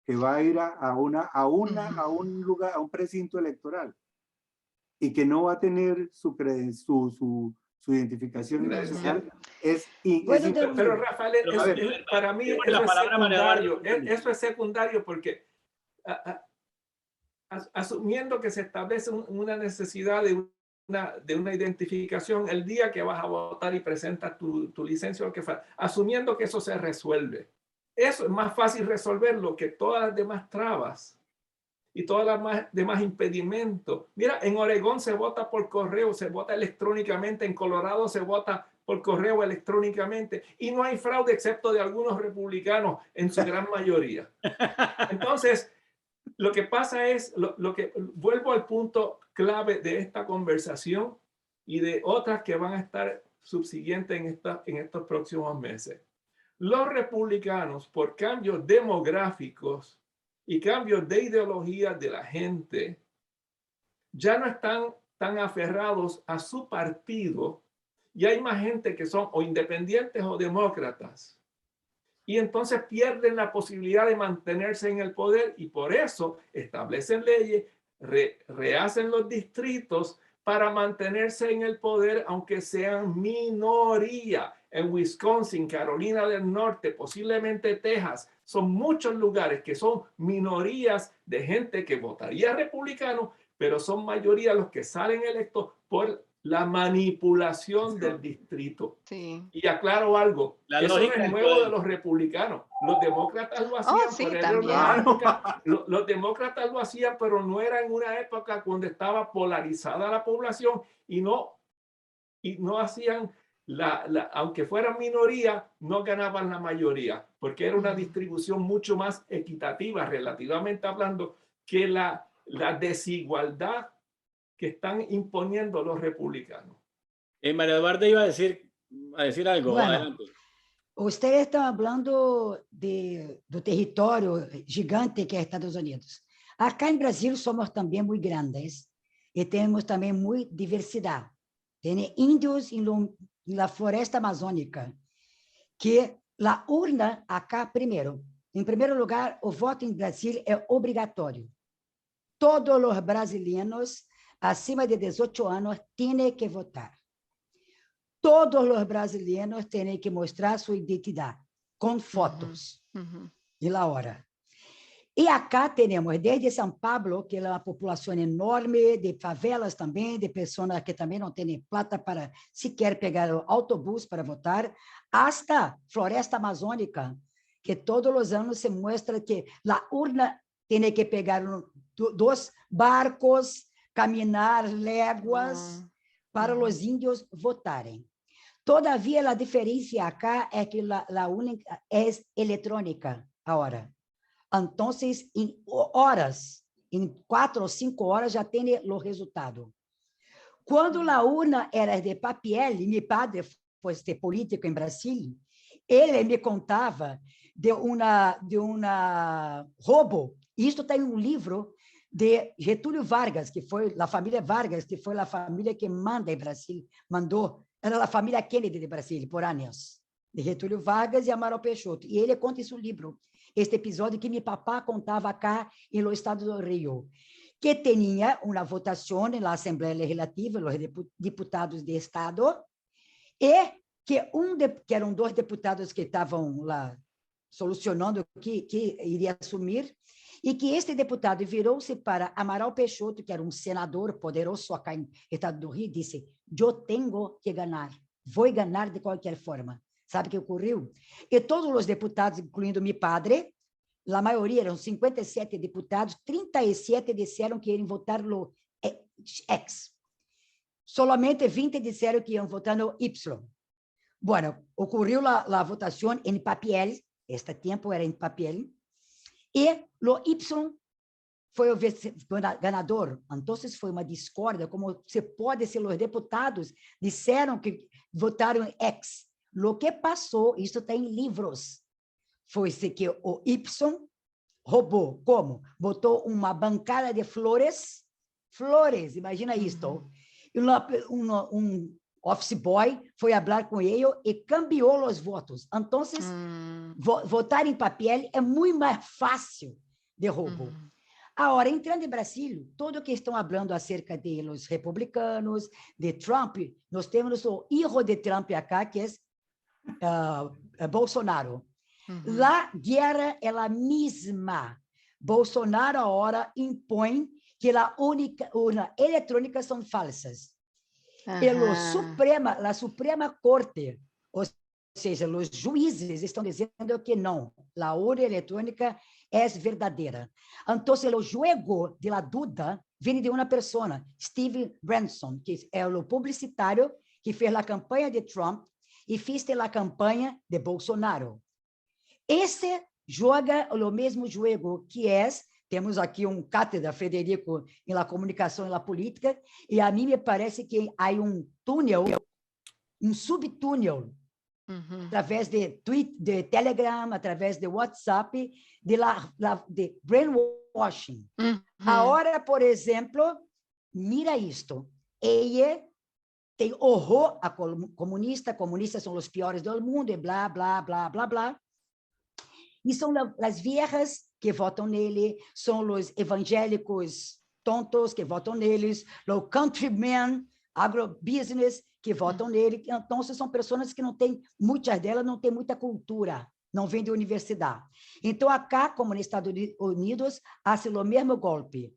que va a ir a un lugar, a un precinto electoral, y que no va a tener su identificación social, pero Rafael, para mí eso es secundario. Eso es secundario porque asumiendo que se establece una necesidad de una identificación el día que vas a votar y presentas tu licencia o lo que fuera, asumiendo que eso se resuelve. Eso es más fácil resolverlo que todas las demás trabas y todas las demás impedimentos. Mira, en Oregón se vota por correo, se vota electrónicamente, en Colorado se vota por correo electrónicamente y no hay fraude excepto de algunos republicanos en su gran mayoría. Entonces, lo que pasa es, vuelvo al punto clave de esta conversación y de otras que van a estar subsiguientes en estos próximos meses. Los republicanos, por cambios demográficos y cambios de ideología de la gente, ya no están tan aferrados a su partido y hay más gente que son o independientes o demócratas. Y entonces pierden la posibilidad de mantenerse en el poder y por eso establecen leyes, rehacen los distritos para mantenerse en el poder, aunque sean minoría. En Wisconsin, Carolina del Norte, posiblemente Texas, son muchos lugares que son minorías de gente que votaría republicano, pero son mayoría los que salen electos por la manipulación del distrito. Sí. Y aclaro algo, eso no es nuevo de los republicanos. Los demócratas lo hacían, los demócratas lo hacían, pero no era en una época cuando estaba polarizada la población y no hacían, aunque fueran minoría, no ganaban la mayoría, porque era una distribución mucho más equitativa, relativamente hablando, que la desigualdad que están imponiendo los republicanos. María Eduarda iba a decir algo. Bueno, adelante. Ustedes estão falando do território gigante que é Estados Unidos. Acá em Brasil somos também muito grandes e temos também muita diversidade. Tem índios na floresta amazônica, que a urna acá, em primeiro lugar, o voto em Brasil é obrigatório. Todos os brasileiros acima de 18 anos têm que votar. Todos os brasileiros têm que mostrar sua identidade com fotos e la hora. E acá temos, desde São Paulo, que é uma população enorme, de favelas também, de pessoas que também não têm plata para sequer pegar o autobus para votar, hasta Floresta Amazônica, que todos os anos se mostra que a urna tem que pegar dos barcos, caminhar léguas para os índios votarem. Todavia, a diferença acá é que a urna é eletrônica agora. Então, em horas, em 4 ou 5 horas, já tem o resultado. Quando a urna era de papel, e meu padre foi político em Brasília, ele me contava de uma roubo. Isto tem um livro de Getúlio Vargas, que foi a família Vargas, que foi a família que manda em Brasília, era a família Kennedy de Brasília, por anos, de Getúlio Vargas e Amaral Peixoto. E ele conta isso no livro. Este episódio que meu papá contava cá no estado do Rio, que tinha uma votação na Assembleia Legislativa, os deputados de estado, e que eram 2 deputados que estavam lá solucionando que iria assumir, e que este deputado virou-se para Amaral Peixoto, que era um senador poderoso acá no estado do Rio, e disse: eu tenho que ganhar, vou ganhar de qualquer forma. Sabe o que ocorreu? E todos os deputados, incluindo meu padre, a maioria eram 57 deputados, 37 disseram que iam votar no X. Solamente 20 disseram que iam votar no Y. Bueno, ocorreu a votação em papel, este tempo era em papel, e o Y foi o ganador. Então, foi uma discórdia, como se pode ser, os deputados disseram que votaram em X. O que passou, isso está em livros, foi que o Y roubou. Como? Botou uma bancada de flores, imagina isto. Um office boy foi falar com ele e cambiou os votos. Então, votar em papel é muito mais fácil de roubo. Agora, entrando em Brasil, todo o que estão falando acerca de los republicanos, de Trump, nós temos o hijo de Trump acá, que é Bolsonaro. A guerra é a mesma. Bolsonaro agora impõe que a urna eletrônica são falsas. E a Suprema Corte, ou seja, os juízes estão dizendo que não, a urna eletrônica é verdadeira. Então, o jogo de la duda vem de uma pessoa, Steve Branson, que é o publicitário que fez a campanha de Trump e fez a campanha de Bolsonaro. Esse joga o mesmo jogo que temos aqui cátedra, Frederico, na comunicação e na política, e a mim me parece que há túnel, subtúnel, através de Telegram, através de WhatsApp, de brainwashing. Agora, por exemplo, mira isto. Ele tem horror a comunistas são os piores do mundo, e blá, blá, blá, blá, blá. E são as viejas que votam nele, são os evangélicos tontos que votam neles, os countrymen, agrobusiness que votam nele. Então, são pessoas que não têm, muitas delas não têm muita cultura, não vêm de universidade. Então, acá, como nos Estados Unidos, há-se o mesmo golpe.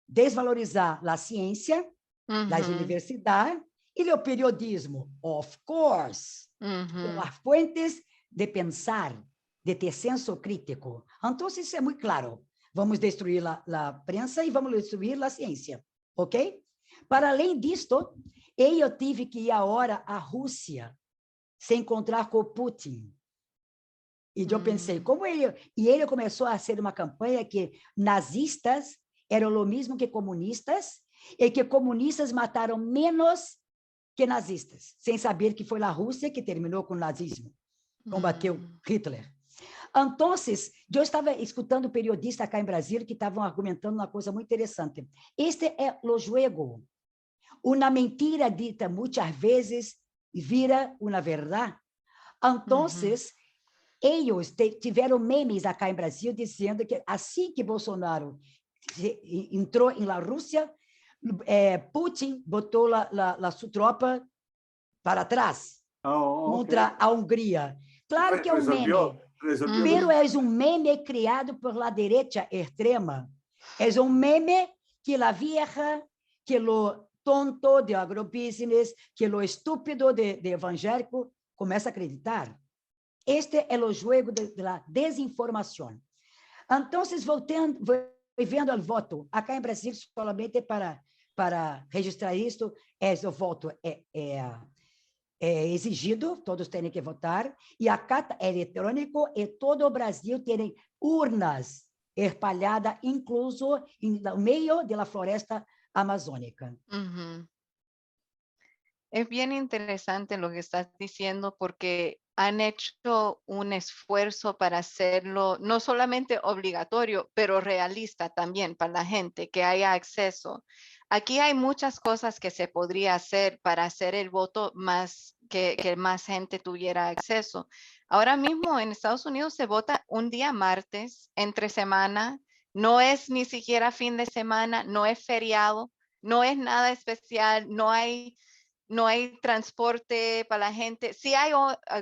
Desvalorizar a ciência, das universidades, e o periodismo, of course, com as fontes de pensar, de ter senso crítico. Então, isso é muito claro. Vamos destruir a prensa e vamos destruir a ciência, ok? Para além disto, eu tive que ir agora à Rússia se encontrar com o Putin. E eu pensei, como ele... E ele começou a fazer uma campanha que nazistas eram o mesmo que comunistas e que comunistas mataram menos que nazistas, sem saber que foi a Rússia que terminou com o nazismo, combateu Hitler. Então, eu estava escutando periodistas cá em Brasília que estavam argumentando uma coisa muito interessante. Este é o jogo. Uma mentira dita muitas vezes vira uma verdade. Então, eles tiveram memes acá em Brasil dizendo que assim que Bolsonaro entrou na Rússia, Putin botou a sua tropa para trás contra a Hungria. Claro que é um meme. resolvió Pero los- es un meme creado por la derecha extrema. Es un meme que la vieja, que lo tonto de agrobusiness, que lo estúpido de evangélico começa a acreditar. Este é o jogo de la desinformação. Então, voltando ao voto, acá em Brasil, solamente para registrar isso, o voto é exigido, todos têm que votar, e acá é eletrônico, e todo o Brasil tem urnas espalhadas, incluso no meio da floresta amazônica. Ujú. Es bien interesante lo que estás diciendo porque han hecho un esfuerzo para hacerlo no solamente obligatorio, pero realista también para la gente, que haya acceso. Aquí hay muchas cosas que se podría hacer para hacer el voto más, que más gente tuviera acceso. Ahora mismo en Estados Unidos se vota un día martes, entre semana, no es ni siquiera fin de semana, no es feriado, no es nada especial, no hay transporte para la gente. Sí hay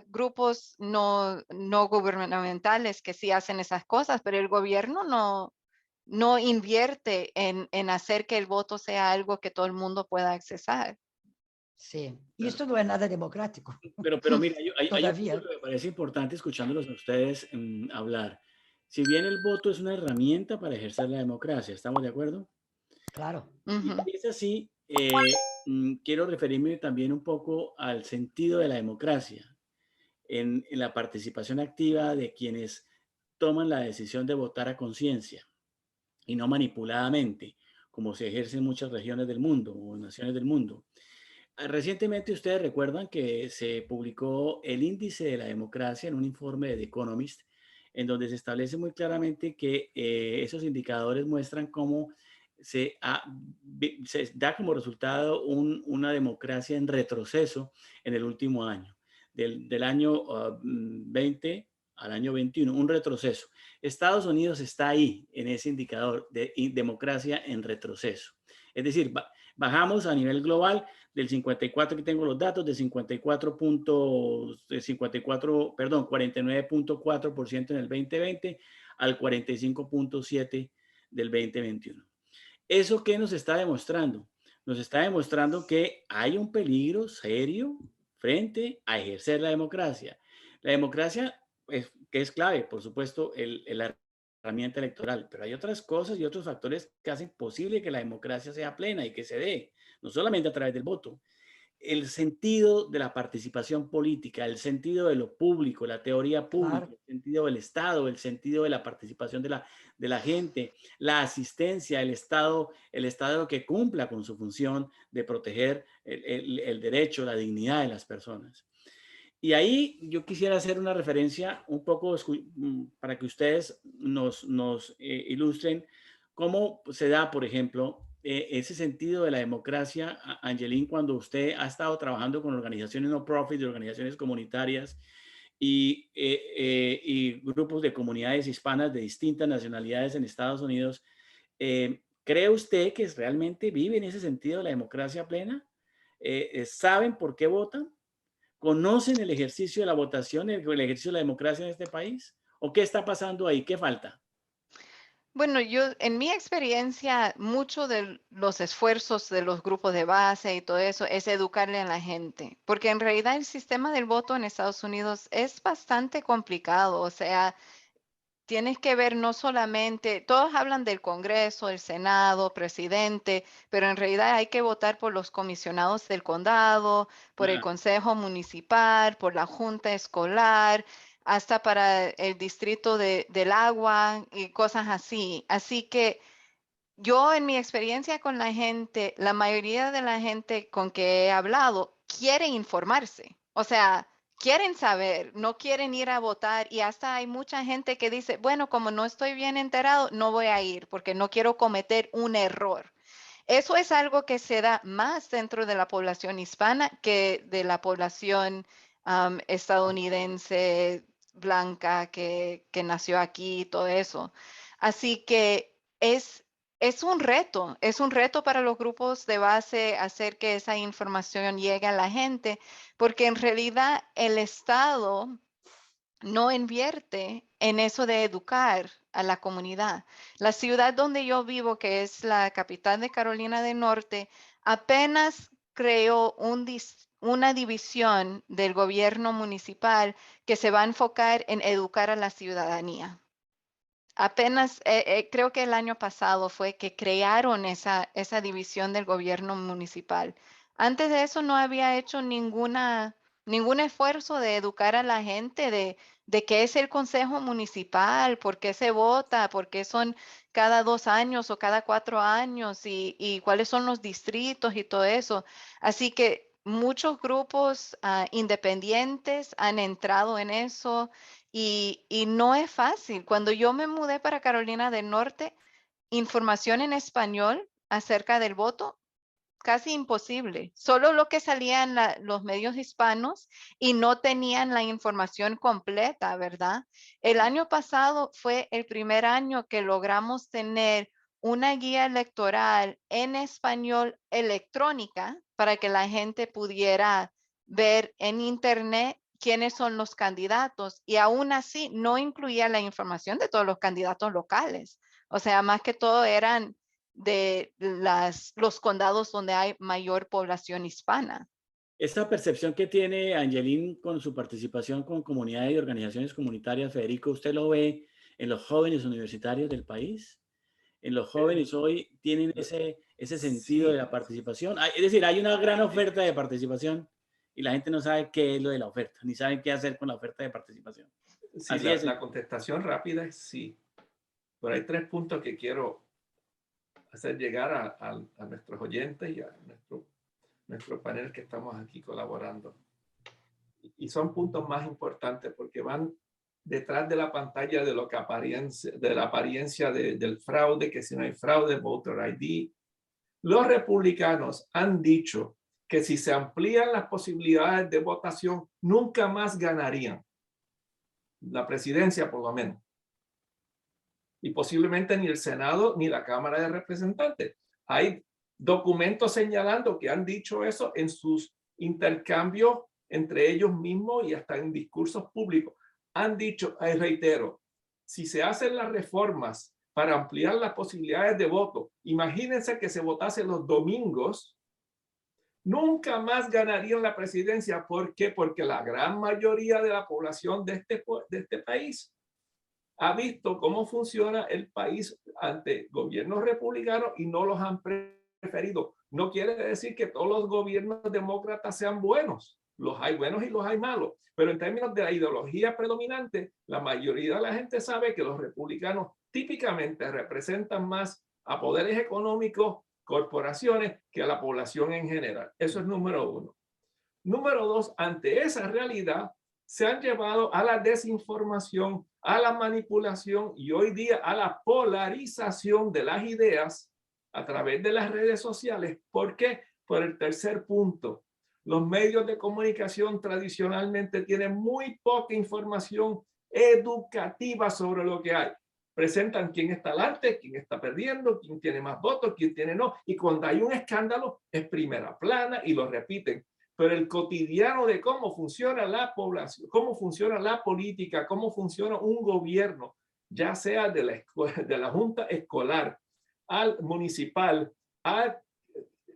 grupos no gubernamentales que sí hacen esas cosas, pero el gobierno no invierte en hacer que el voto sea algo que todo el mundo pueda accesar. Sim. Isso não é nada democrático, Pero mira, hay un punto todavía. que me parece importante escuchándolos a ustedes hablar. Si bien el voto es una herramienta para ejercer la democracia, ¿estamos de acuerdo? Claro. Y Ujú. si es así, quiero referirme también un poco al sentido de la democracia en la participación activa de quienes toman la decisión de votar a conciencia y no manipuladamente, como se ejerce en muchas regiones del mundo o naciones del mundo. Recientemente ustedes recuerdan que se publicó el índice de la democracia en un informe de The Economist, en donde se establece muy claramente que esos indicadores muestran cómo se da como resultado una democracia en retroceso en el último año, del año 20 al año 21, un retroceso. Estados Unidos está ahí en ese indicador de democracia en retroceso. Es decir, bajamos a nivel global del 54, que tengo los datos, de 49.4% en el 2020 al 45.7% del 2021. ¿Eso qué nos está demostrando? Nos está demostrando que hay un peligro serio frente a ejercer la democracia. La democracia, que es clave, por supuesto, la herramienta electoral, pero hay otras cosas y otros factores que hacen posible que la democracia sea plena y que se dé, no solamente a través del voto. El sentido de la participación política, el sentido de lo público, la teoría pública, Claro. el sentido del Estado, el sentido de la participación de la gente, la asistencia, el Estado que cumpla con su función de proteger el derecho, la dignidad de las personas. Y ahí yo quisiera hacer una referencia un poco para que ustedes nos ilustren cómo se da, por ejemplo, ese sentido de la democracia, Angelín, cuando usted ha estado trabajando con organizaciones no profit, organizaciones comunitarias y grupos de comunidades hispanas de distintas nacionalidades en Estados Unidos. ¿Cree usted que realmente vive en ese sentido de la democracia plena? ¿Saben por qué votan? ¿Conocen el ejercicio de la votación, el ejercicio de la democracia en este país? ¿O qué está pasando ahí? ¿Qué falta? Bueno, yo en mi experiencia, mucho de los esfuerzos de los grupos de base y todo eso es educarle a la gente, porque en realidad el sistema del voto en Estados Unidos es bastante complicado, o sea, tienes que ver no solamente, todos hablan del Congreso, el Senado, presidente, pero en realidad hay que votar por los comisionados del condado, por el Claro. consejo municipal, por la junta escolar, hasta para el distrito del agua y cosas así. Así que yo en mi experiencia con la gente, la mayoría de la gente con que he hablado quiere informarse. O sea, quieren saber, no quieren ir a votar y hasta hay mucha gente que dice, bueno, como no estoy bien enterado, no voy a ir porque no quiero cometer un error. Eso es algo que se da más dentro de la población hispana que de la población estadounidense blanca que nació aquí y todo eso. Así que es un reto para los grupos de base hacer que esa información llegue a la gente, porque en realidad el Estado no invierte en eso de educar a la comunidad. La ciudad donde yo vivo, que es la capital de Carolina del Norte, apenas creó una división del gobierno municipal que se va a enfocar en educar a la ciudadanía. Apenas, creo que el año pasado fue que crearon esa división del gobierno municipal. Antes de eso no había hecho ningún esfuerzo de educar a la gente de qué es el consejo municipal, por qué se vota, por qué son cada 2 años o cada 4 años y cuáles son los distritos y todo eso. Así que muchos grupos independientes han entrado en eso y no es fácil. Cuando yo me mudé para Carolina del Norte, información en español acerca del voto, casi imposible. Solo lo que salía en los medios hispanos y no tenían la información completa, ¿verdad? El año pasado fue el primer año que logramos tener una guía electoral en español electrónica para que la gente pudiera ver en internet quiénes son los candidatos y aún así no incluía la información de todos los candidatos locales. O sea, más que todo eran de los condados donde hay mayor población hispana. Esta percepción que tiene Angeline con su participación con comunidades y organizaciones comunitarias, Federico, ¿usted lo ve en los jóvenes universitarios del país? ¿En los jóvenes hoy tienen ese sentido de Sí, la participación? Es decir, hay una gran oferta de participación y la gente no sabe qué es lo de la oferta, ni sabe qué hacer con la oferta de participación. sí, Así es. la contestación rápida es sí. Pero hay 3 puntos que quiero hacer llegar a nuestros oyentes y a nuestro panel que estamos aquí colaborando. Y son puntos más importantes porque van detrás de la pantalla de lo que de la apariencia del fraude, que si no hay fraude, voter ID. Los republicanos han dicho que si se amplían las posibilidades de votación, nunca más ganarían la presidencia, por lo menos. Y posiblemente ni el Senado ni la Cámara de Representantes. Hay documentos señalando que han dicho eso en sus intercambios entre ellos mismos y hasta en discursos públicos. Han dicho, reitero, si se hacen las reformas para ampliar las posibilidades de voto, imagínense que se votase los domingos, nunca más ganarían la presidencia. ¿Por qué? Porque la gran mayoría de la población de este país ha visto cómo funciona el país ante gobiernos republicanos y no los han preferido. No quiere decir que todos los gobiernos demócratas sean buenos. Los hay buenos y los hay malos. Pero en términos de la ideología predominante, la mayoría de la gente sabe que los republicanos típicamente representan más a poderes económicos, corporaciones, que a la población en general. Eso es número 1. Número 2, ante esa realidad, se han llevado a la desinformación, a la manipulación y hoy día a la polarización de las ideas a través de las redes sociales. ¿Por qué? Por el tercer punto. Los medios de comunicación tradicionalmente tienen muy poca información educativa sobre lo que hay. Presentan quién está adelante, quién está perdiendo, quién tiene más votos, quién tiene no. Y cuando hay un escándalo es primera plana y lo repiten. Pero el cotidiano de cómo funciona la población, cómo funciona la política, cómo funciona un gobierno, ya sea de la junta escolar al municipal,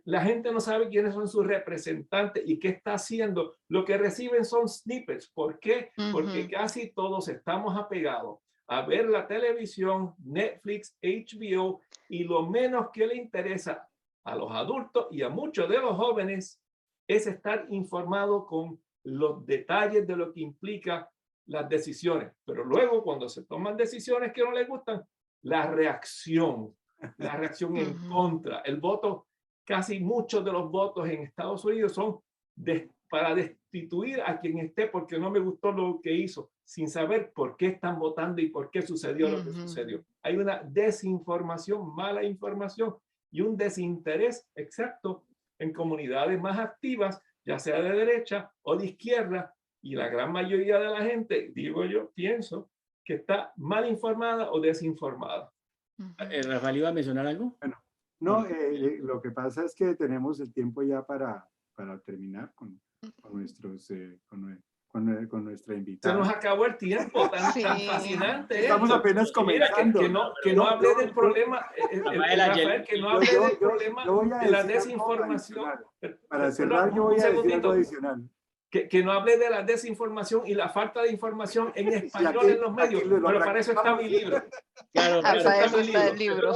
la gente no sabe quiénes son sus representantes y qué está haciendo. Lo que reciben son snippets. ¿Por qué? Porque casi todos estamos apegados a ver la televisión, Netflix, HBO, y lo menos que le interesa a los adultos y a muchos de los jóvenes es estar informado con los detalles de lo que implica las decisiones. Pero luego, cuando se toman decisiones que no les gustan, la reacción en contra, el voto, casi muchos de los votos en Estados Unidos son para destituir a quien esté porque no me gustó lo que hizo, sin saber por qué están votando y por qué sucedió lo que sucedió. Hay una desinformación, mala información y un desinterés exacto en comunidades más activas, ya sea de derecha o de izquierda, y la gran mayoría de la gente, digo yo, pienso, que está mal informada o desinformada. Rafael, ¿iba a mencionar algo? Bueno, no, lo que pasa es que tenemos el tiempo ya para terminar con con nuestra Se invitada. nos acabó el tiempo, tan Sí. fascinante. Estamos esto. apenas Mira, comenzando. que no hable del problema, Rafael, que no hable del problema yo voy a de la decir algo desinformación. adicional. Para cerrar, yo voy Un a decir segundito. algo adicional. Que no hable de la desinformación y la falta de información en español en los medios, pero para eso está mi libro. Claro, Ah, para eso mi está libro. el libro.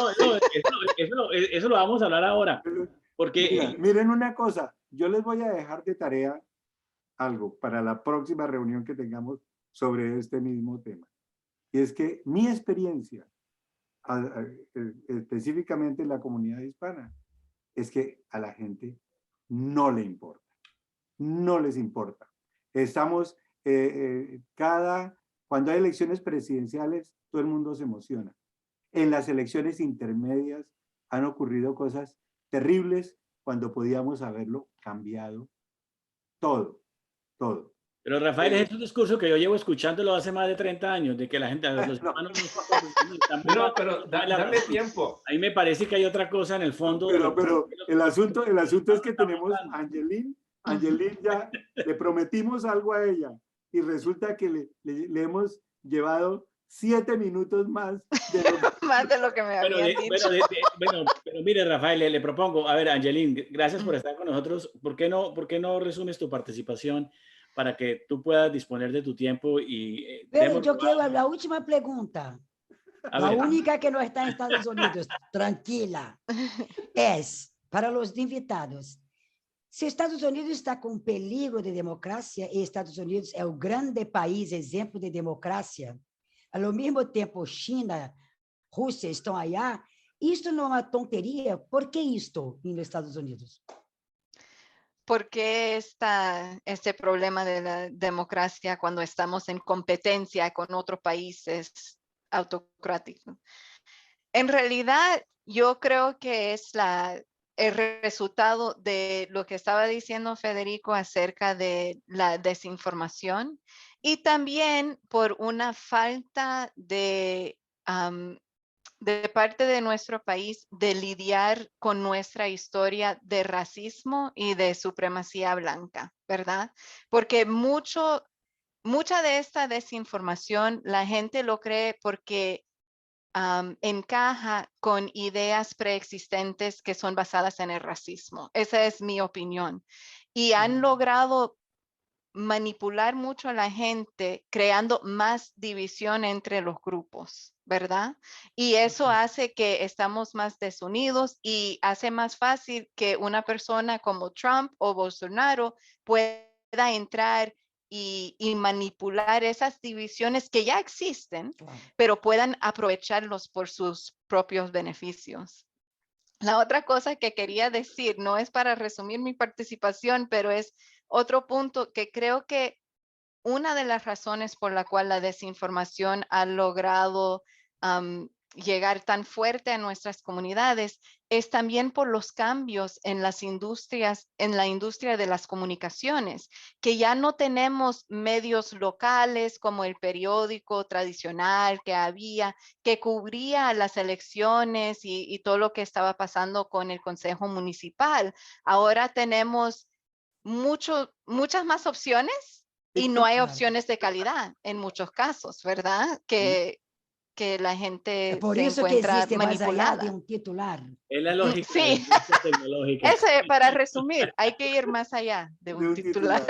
Eso lo vamos a hablar ahora. Porque Mira, miren una cosa, yo les voy a dejar de tarea algo para la próxima reunión que tengamos sobre este mismo tema. Y es que mi experiencia, específicamente en la comunidad hispana, es que a la gente no le importa. No les importa. Estamos, cuando hay elecciones presidenciales, todo el mundo se emociona. En las elecciones intermedias han ocurrido cosas terribles cuando podíamos haberlo cambiado todo, todo. Pero Rafael, es un discurso que yo llevo escuchándolo hace más de 30 años, de que la gente, los hispanos No, pero dame tiempo. A mí me parece que hay otra cosa en el fondo. Pero el asunto es que tenemos a Angeline ya le prometimos algo a ella y resulta que le hemos llevado 7 minutos más de lo que... Más de lo que me habían dicho. Pero mire, Rafael, le propongo, a ver, Angeline, gracias por estar con nosotros. ¿Por qué no resumes tu participación para que tú puedas disponer de tu tiempo? Pero yo quiero la última pregunta. La única que no está en Estados Unidos, tranquila, es para los invitados. Se Estados Unidos está com peligro de democracia e Estados Unidos é o grande país, exemplo de democracia, ao mesmo tempo China, Rússia estão allá, isto não é uma tonteria? Por que isto nos Estados Unidos? ¿Por qué está este problema de la democracia cuando estamos en competencia con otros países autocráticos? En realidad, yo creo que es el resultado de lo que estaba diciendo Federico acerca de la desinformación y también por una falta de parte de nuestro país de lidiar con nuestra historia de racismo y de supremacía blanca, ¿verdad? Porque mucha de esta desinformación la gente lo cree porque encaja con ideas preexistentes que son basadas en el racismo. Esa es mi opinión. Y han logrado manipular mucho a la gente creando más división entre los grupos, ¿verdad? Y eso hace que estamos más desunidos y hace más fácil que una persona como Trump o Bolsonaro pueda entrar y manipular esas divisiones que ya existen, pero puedan aprovecharlos por sus propios beneficios. La otra cosa que quería decir, no es para resumir mi participación, pero es otro punto que creo que una de las razones por la cual la desinformación ha logrado llegar tan fuerte a nuestras comunidades es también por los cambios en las industrias, en la industria de las comunicaciones, que ya no tenemos medios locales como el periódico tradicional que había, que cubría las elecciones y todo lo que estaba pasando con el Consejo Municipal. Ahora tenemos muchas más opciones y no hay opciones de calidad en muchos casos, ¿verdad? Que la gente por se eso encuentra que existe manipulada. más allá de un titular. Es la lógica Sí. de la industria tecnológica. Eso, para resumir, hay que ir más allá de un titular.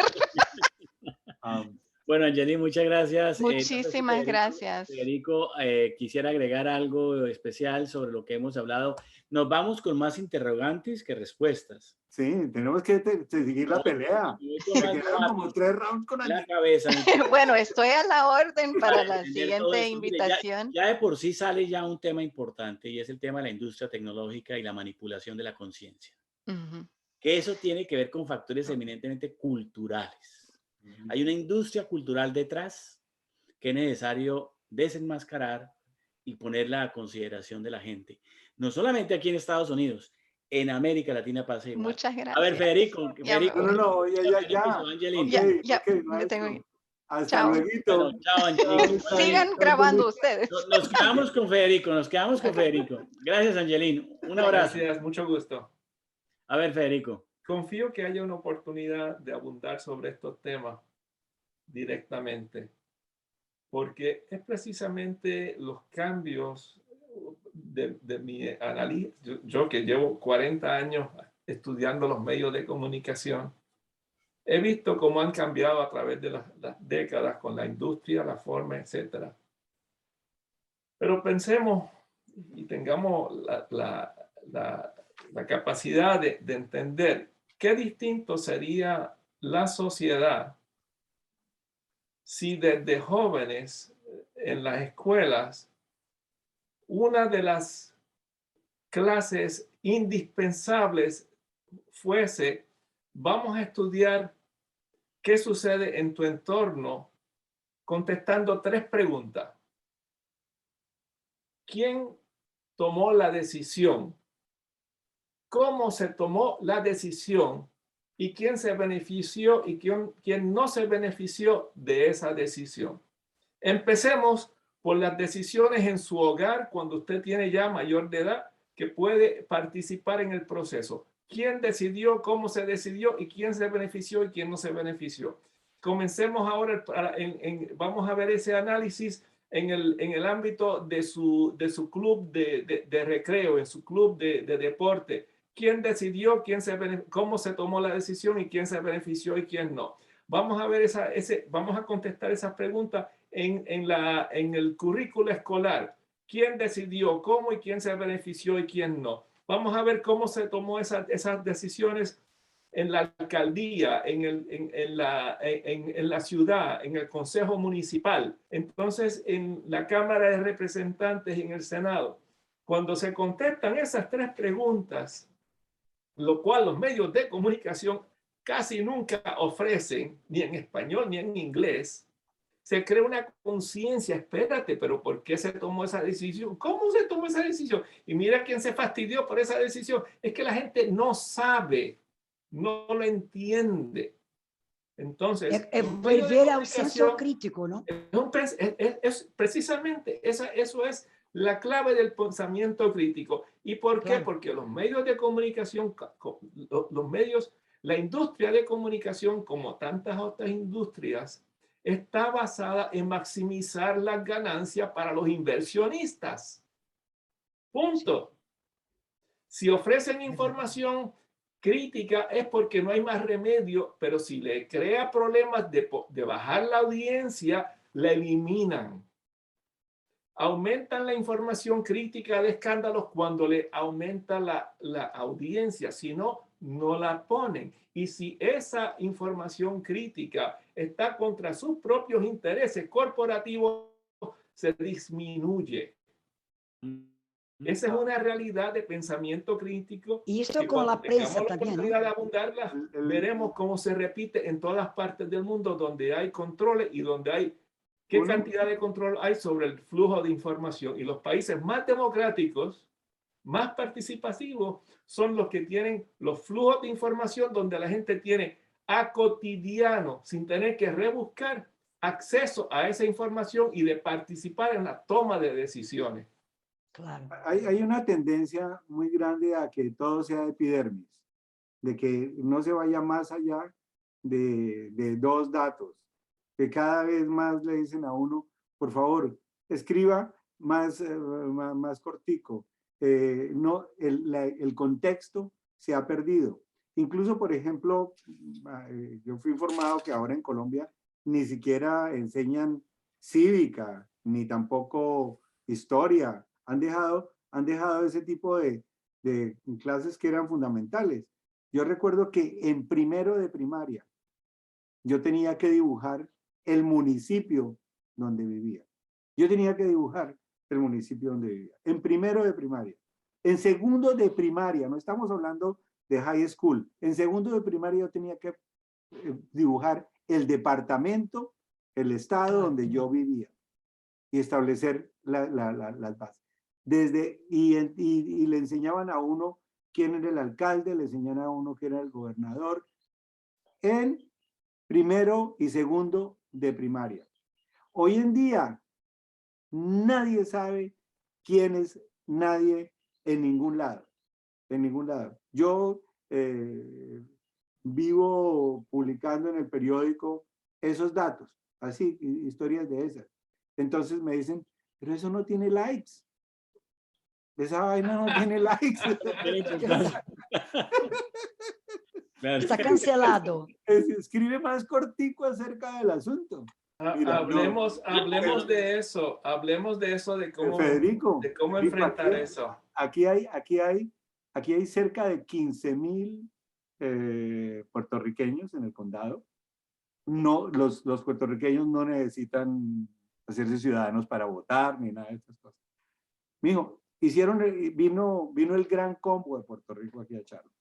Bueno, Angeline, muchas gracias. Muchísimas gracias. Federico, quisiera agregar algo especial sobre lo que hemos hablado. Nos vamos con más interrogantes que respuestas. Sí, tenemos que seguir la pelea. Quedaron como 3 rounds con la cabeza. Bueno, estoy a la orden para la siguiente invitación. Mire, ya de por sí sale ya un tema importante y es el tema de la industria tecnológica y la manipulación de la conciencia. Que eso tiene que ver con factores eminentemente culturales. Hay una industria cultural detrás que es necesario desenmascarar y ponerla a consideración de la gente. No solamente aquí en Estados Unidos, en América Latina pasa igual. Muchas gracias. A ver, Federico. Ya. Me tengo que ir. Hasta luego. Bueno, chao, Angelina. Sigan grabando ustedes. Nos quedamos con Federico, Gracias, Angelina. Un abrazo. Gracias, mucho gusto. A ver, Federico. Confío que haya una oportunidad de abundar sobre estos temas directamente, porque es precisamente los cambios de mi análisis. Yo que llevo 40 años estudiando los medios de comunicación, he visto cómo han cambiado a través de las décadas con la industria, la forma, etc. Pero pensemos y tengamos la capacidad de entender qué distinto sería la sociedad si desde jóvenes en las escuelas una de las clases indispensables fuese: vamos a estudiar qué sucede en tu entorno contestando 3 preguntas. ¿Quién tomó la decisión? ¿Cómo se tomó la decisión? ¿Y quién se benefició y quién no se benefició de esa decisión? Empecemos por las decisiones en su hogar cuando usted tiene ya mayor de edad, que puede participar en el proceso. ¿Quién decidió, cómo se decidió y quién se benefició y quién no se benefició? Comencemos ahora, vamos a ver ese análisis en el ámbito de su club de recreo, en su club de deporte. ¿Quién decidió, cómo se tomó la decisión y quién se benefició y quién no? Vamos a ver vamos a contestar esas preguntas en el currículo escolar. ¿Quién decidió cómo y quién se benefició y quién no? Vamos a ver cómo se tomó esas decisiones en la alcaldía, en la ciudad, en el consejo municipal. Entonces, en la Cámara de Representantes y en el Senado. Cuando se contestan esas 3 preguntas, lo cual los medios de comunicación casi nunca ofrecen, ni en español ni en inglés, se crea una conciencia. Espérate, pero ¿por qué se tomó esa decisión? ¿Cómo se tomó esa decisión? Y mira quién se fastidió por esa decisión. Es que la gente no sabe, no lo entiende. Entonces, volver al senso crítico, ¿no? Es precisamente, eso es la clave del pensamiento crítico. ¿Y por qué? Claro. Porque los medios de comunicación, la industria de comunicación, como tantas otras industrias, está basada en maximizar las ganancias para los inversionistas. Punto. Si ofrecen información crítica es porque no hay más remedio, pero si le crea problemas de bajar la audiencia, la eliminan. Aumentan la información crítica de escándalos cuando le aumenta la audiencia, si no, no la ponen. Y si esa información crítica está contra sus propios intereses corporativos, se disminuye. Esa es una realidad de pensamiento crítico. Y esto con la prensa también, ¿no? De abundarla, veremos cómo se repite en todas partes del mundo donde hay controles y donde hay qué cantidad de control hay sobre el flujo de información. Y los países más democráticos, más participativos, son los que tienen los flujos de información donde la gente tiene a cotidiano, sin tener que rebuscar, acceso a esa información y de participar en la toma de decisiones. Claro. Hay una tendencia muy grande a que todo sea epidermis, de que no se vaya más allá de 2 datos, que cada vez más le dicen a uno, por favor, escriba más cortico. No, el contexto se ha perdido. Incluso, por ejemplo, yo fui informado que ahora en Colombia ni siquiera enseñan cívica, ni tampoco historia. Han dejado ese tipo de clases que eran fundamentales. Yo recuerdo que en primero de primaria yo tenía que dibujar el municipio donde vivía. Yo tenía que dibujar el municipio donde vivía. En primero de primaria. En segundo de primaria, no estamos hablando de high school. En segundo de primaria yo tenía que dibujar el departamento, el estado donde yo vivía y establecer las bases. Y le enseñaban a uno quién era el alcalde, le enseñaban a uno quién era el gobernador, en primero y segundo de primaria. Hoy en día, nadie sabe quién es nadie en ningún lado. En ningún lado. Yo vivo publicando en el periódico esos datos, así, historias de esas. Entonces me dicen, pero eso no tiene likes. Esa vaina no tiene likes. Tiene importancia. Claro. Está cancelado. Escribe más cortico acerca del asunto. Mira, hablemos de eso, de cómo, Federico, enfrentar eso. Aquí hay cerca de 15,000 puertorriqueños en el condado. No, los puertorriqueños no necesitan hacerse ciudadanos para votar ni nada de estas cosas. Mijo, vino el gran combo de Puerto Rico aquí a Charlotte.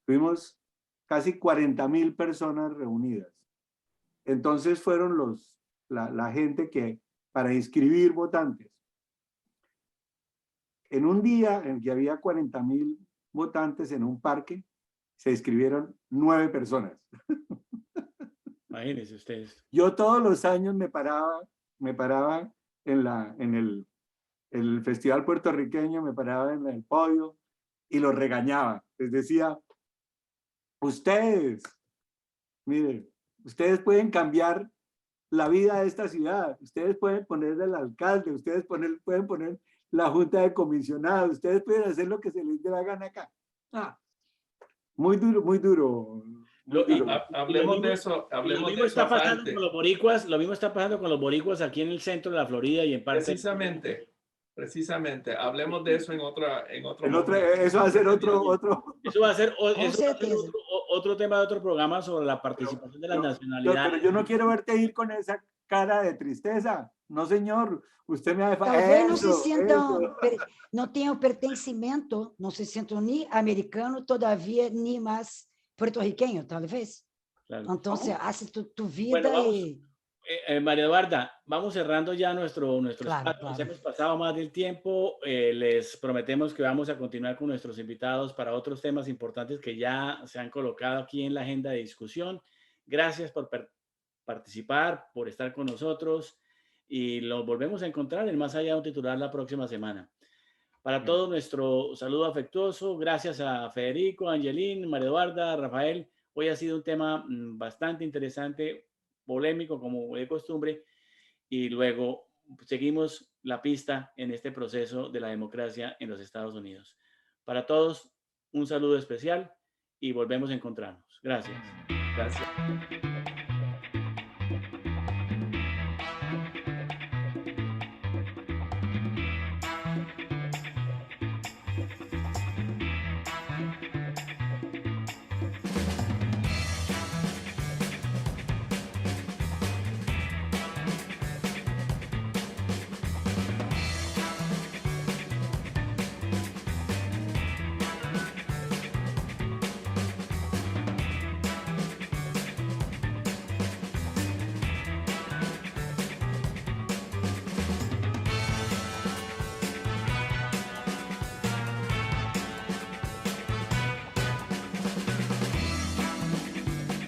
Tuvimos casi 40,000 personas reunidas. Entonces fueron la gente que, para inscribir votantes, en un día en que había 40,000 votantes en un parque, se inscribieron 9 personas. Imagínense ustedes. Yo todos los años me paraba en el festival puertorriqueño, me paraba en el podio y los regañaba. Les decía, ustedes, miren, ustedes pueden cambiar la vida de esta ciudad, ustedes pueden poner el alcalde, ustedes pueden poner la junta de comisionados, ustedes pueden hacer lo que se les dé la gana acá. Muy duro, muy duro. Hablemos de eso. Lo mismo está pasando con los boricuas, lo mismo está pasando con los boricuas aquí en el centro de la Florida y en parte. Precisamente. Hablemos de eso en otro eso va a ser otro. Eso va a ser otro tema de otro programa sobre la participación de las nacionalidades. Pero yo no quiero verte ir con esa cara de tristeza. No, señor. Usted me ha dejado. Talvez não se sintam, não tenham pertencimento, não se sintam nem americano, todavia nem mais puertorriqueño, talvez. Claro. Entonces, hace tu vida bueno, vamos, y... María Eduarda, vamos cerrando ya nuestro Claro, espacio. claro. Hemos pasado más del tiempo. Les prometemos que vamos a continuar con nuestros invitados para otros temas importantes que ya se han colocado aquí en la agenda de discusión. Gracias por participar, por estar con nosotros y los volvemos a encontrar en Más Allá de un Titular la próxima semana. Para todos, nuestro saludo afectuoso. Gracias a Federico, Angelín, María Eduarda, Rafael. Hoy ha sido un tema bastante interesante, polémico como de costumbre, y luego seguimos la pista en este proceso de la democracia en los Estados Unidos. Para todos, un saludo especial y volvemos a encontrarnos. Gracias. Gracias.